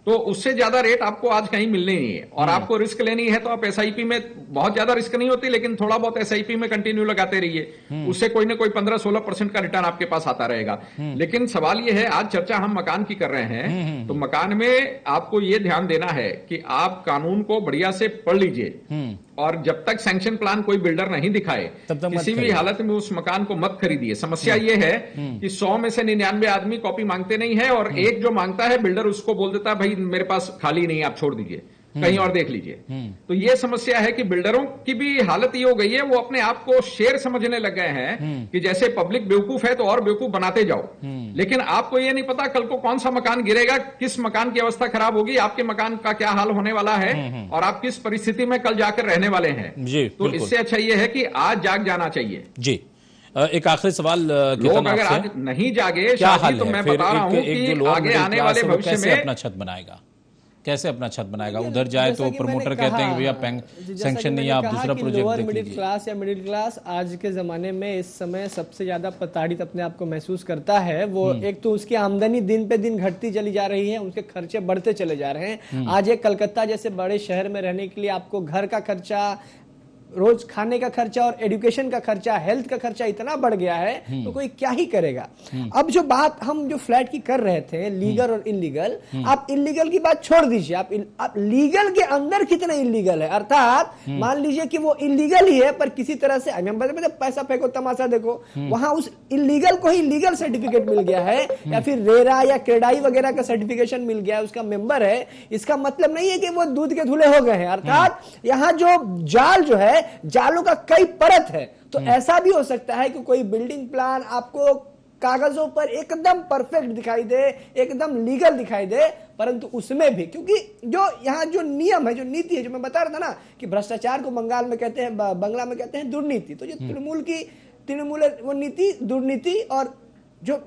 तो उससे ज्यादा रेट आपको आज कहीं मिलने नहीं है। और आपको रिस्क लेनी है तो आप एसआईपी में, बहुत ज्यादा रिस्क नहीं होती लेकिन थोड़ा बहुत एसआईपी में कंटिन्यू लगाते रहिए। उससे कोई ना कोई 15-16% का रिटर्न आपके पास आता रहेगा। लेकिन सवाल यह है, आज चर्चा हम मकान की कर रहे हैं, तो मकान में आपको ये ध्यान देना है कि आप कानून को बढ़िया से पढ़ लीजिए और जब तक सैंक्शन प्लान कोई बिल्डर नहीं दिखाए किसी भी हालत में उस मकान को मत खरीदिए। समस्या ये है कि 100 में से 99 आदमी कॉपी मांगते नहीं है और एक जो मांगता है बिल्डर उसको बोल देता है भाई मेरे पास खाली नहीं, आप छोड़ दीजिए, कहीं और देख लीजिए। तो ये समस्या है कि बिल्डरों की भी हालत ये हो गई है, वो अपने आप को शेर समझने लग गए हैं कि जैसे पब्लिक बेवकूफ है तो और बेवकूफ बनाते जाओ। लेकिन आपको ये नहीं पता कल को कौन सा मकान गिरेगा, किस मकान की अवस्था खराब होगी, आपके मकान का क्या हाल होने वाला है और आप किस परिस्थिति में कल जाकर रहने वाले हैं। तो इससे अच्छा ये है कि आज जाग जाना चाहिए। जी, एक आखिरी सवाल, लोग अगर आज नहीं जागे क्या हाल तो मैं बता रहा हूं कि आगे आने वाले भविष्य में अपना छत बनाएगा, कैसे अपना छत बनाएगा? उधर जाए तो प्रमोटर कहते हैं कि भैया सैंक्शन नहीं है, आप दूसरा प्रोजेक्ट देख लीजिए। मिडिल क्लास या मिडिल क्लास आज के जमाने में इस समय सबसे ज्यादा प्रताड़ित अपने आप को महसूस करता है। वो एक तो उसकी आमदनी दिन पे दिन घटती चली जा रही है, उनके खर्चे बढ़ते चले जा रहे हैं। आज एक कलकत्ता जैसे बड़े शहर में रहने के लिए आपको घर का खर्चा, रोज खाने का खर्चा और एजुकेशन का खर्चा, हेल्थ का खर्चा इतना बढ़ गया है तो कोई क्या ही करेगा। अब जो बात हम जो फ्लैट की कर रहे थे, लीगल और इलीगल, आप इलीगल की बात छोड़ दीजिए, आप लीगल के अंदर कितने इलीगल है। अर्थात मान लीजिए कि वो इलीगल ही है पर किसी तरह से पैसा फेंको तमाशा देखो, वहां उस इलीगल को ही लीगल सर्टिफिकेट मिल गया है या फिर रेरा या क्रेडाई वगैरह का सर्टिफिकेशन मिल गया है, उसका मेंबर है। इसका मतलब नहीं है कि वो दूध के धुले हो गए हैं। अर्थात यहां जो जाल जो है, जालों का कई परत है। तो ऐसा भी हो सकता है कि कोई बिल्डिंग प्लान आपको कागजों पर एकदम परफेक्ट दिखाई दे, एकदम लीगल दिखाई दे, परंतु उसमें भी क्योंकि जो यहाँ जो नियम है, जो नीति है, जो मैं बता रहा था ना कि भ्रष्टाचार को बंगाल में कहते हैं, बंगला में कहते हैं दुर्नीति, तो जो तृणमूल वो नीति दुर्नीति और जो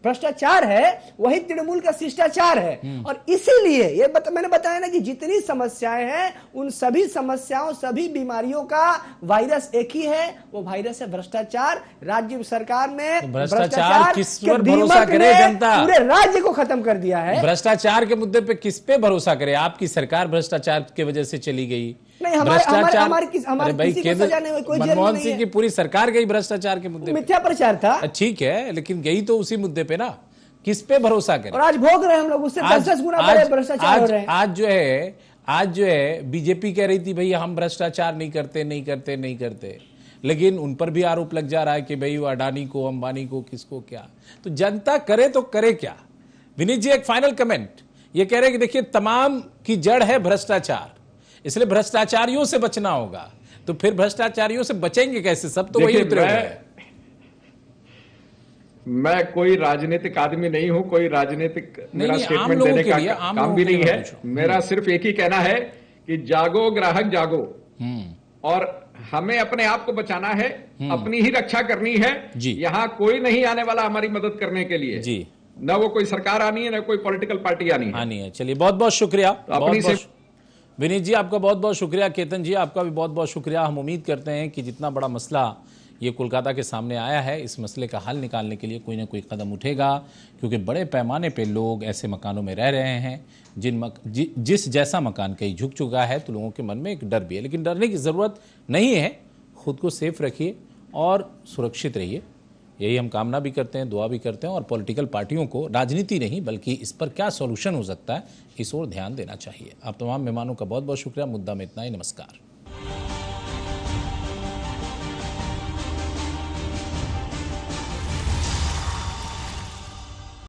भ्रष्टाचार है वही तृणमूल का शिष्टाचार है। और इसीलिए ये मैंने बताया ना कि जितनी समस्याएं हैं उन सभी समस्याओं, सभी बीमारियों का वायरस एक ही है, वो वायरस है भ्रष्टाचार। राज्य सरकार में भ्रष्टाचार किस पर भरोसा करे जनता? पूरे राज्य को खत्म कर दिया है। भ्रष्टाचार के मुद्दे पे किस पे भरोसा करे? आपकी सरकार भ्रष्टाचार की वजह से चली गई। नहीं, हमारे किसी को सजा नहीं हुई, कोई जेल में मनमोहन नहीं सिंह है। की पूरी सरकार गई भ्रष्टाचार के मुद्दे पे। मिथ्या प्रचार था। ठीक है, लेकिन गई तो उसी मुद्दे पे ना, किस पे भरोसा करें? और आज भोग रहे हैं हम लोग, उससे 10 गुना बड़े भ्रष्टाचार हो रहे हैं। आज जो है बीजेपी कह रही थी भैया हम भ्रष्टाचार नहीं करते, लेकिन उन पर भी आरोप लग जा रहा है कि भाई वो अडानी को, अंबानी को, किसको क्या। तो जनता करे तो करे क्या? विनीत जी एक फाइनल कमेंट, ये कह रहे हैं कि देखिए तमाम की जड़ है भ्रष्टाचार, इसलिए भ्रष्टाचारियों से बचना होगा। तो फिर भ्रष्टाचारियों से बचेंगे कैसे? सब तो वही उतरे हुए हैं। मैं कोई राजनीतिक आदमी नहीं हूं, कोई राजनीतिक मेरा स्टेटमेंट देने का काम भी नहीं है। मेरा सिर्फ एक ही कहना है कि जागो ग्राहक जागो, और हमें अपने आप को बचाना है, अपनी ही रक्षा करनी है। यहाँ कोई नहीं आने वाला हमारी मदद करने के लिए जी, न वो कोई सरकार आनी है, न कोई पॉलिटिकल पार्टी आनी है। चलिए बहुत बहुत शुक्रिया। अपनी विनीत जी आपका बहुत बहुत शुक्रिया। केतन जी आपका भी बहुत बहुत शुक्रिया। हम उम्मीद करते हैं कि जितना बड़ा मसला ये कोलकाता के सामने आया है, इस मसले का हल निकालने के लिए कोई ना कोई कदम उठेगा, क्योंकि बड़े पैमाने पे लोग ऐसे मकानों में रह रहे हैं जिस जैसा मकान कहीं झुक चुका है, तो लोगों के मन में एक डर भी है। लेकिन डरने की ज़रूरत नहीं है, खुद को सेफ रखिए और सुरक्षित रहिए, यही हम कामना भी करते हैं, दुआ भी करते हैं। और पॉलिटिकल पार्टियों को राजनीति नहीं बल्कि इस पर क्या सॉल्यूशन हो सकता है, इस ओर ध्यान देना चाहिए। आप तमाम मेहमानों का बहुत बहुत शुक्रिया। मुद्दा में इतना ही, नमस्कार।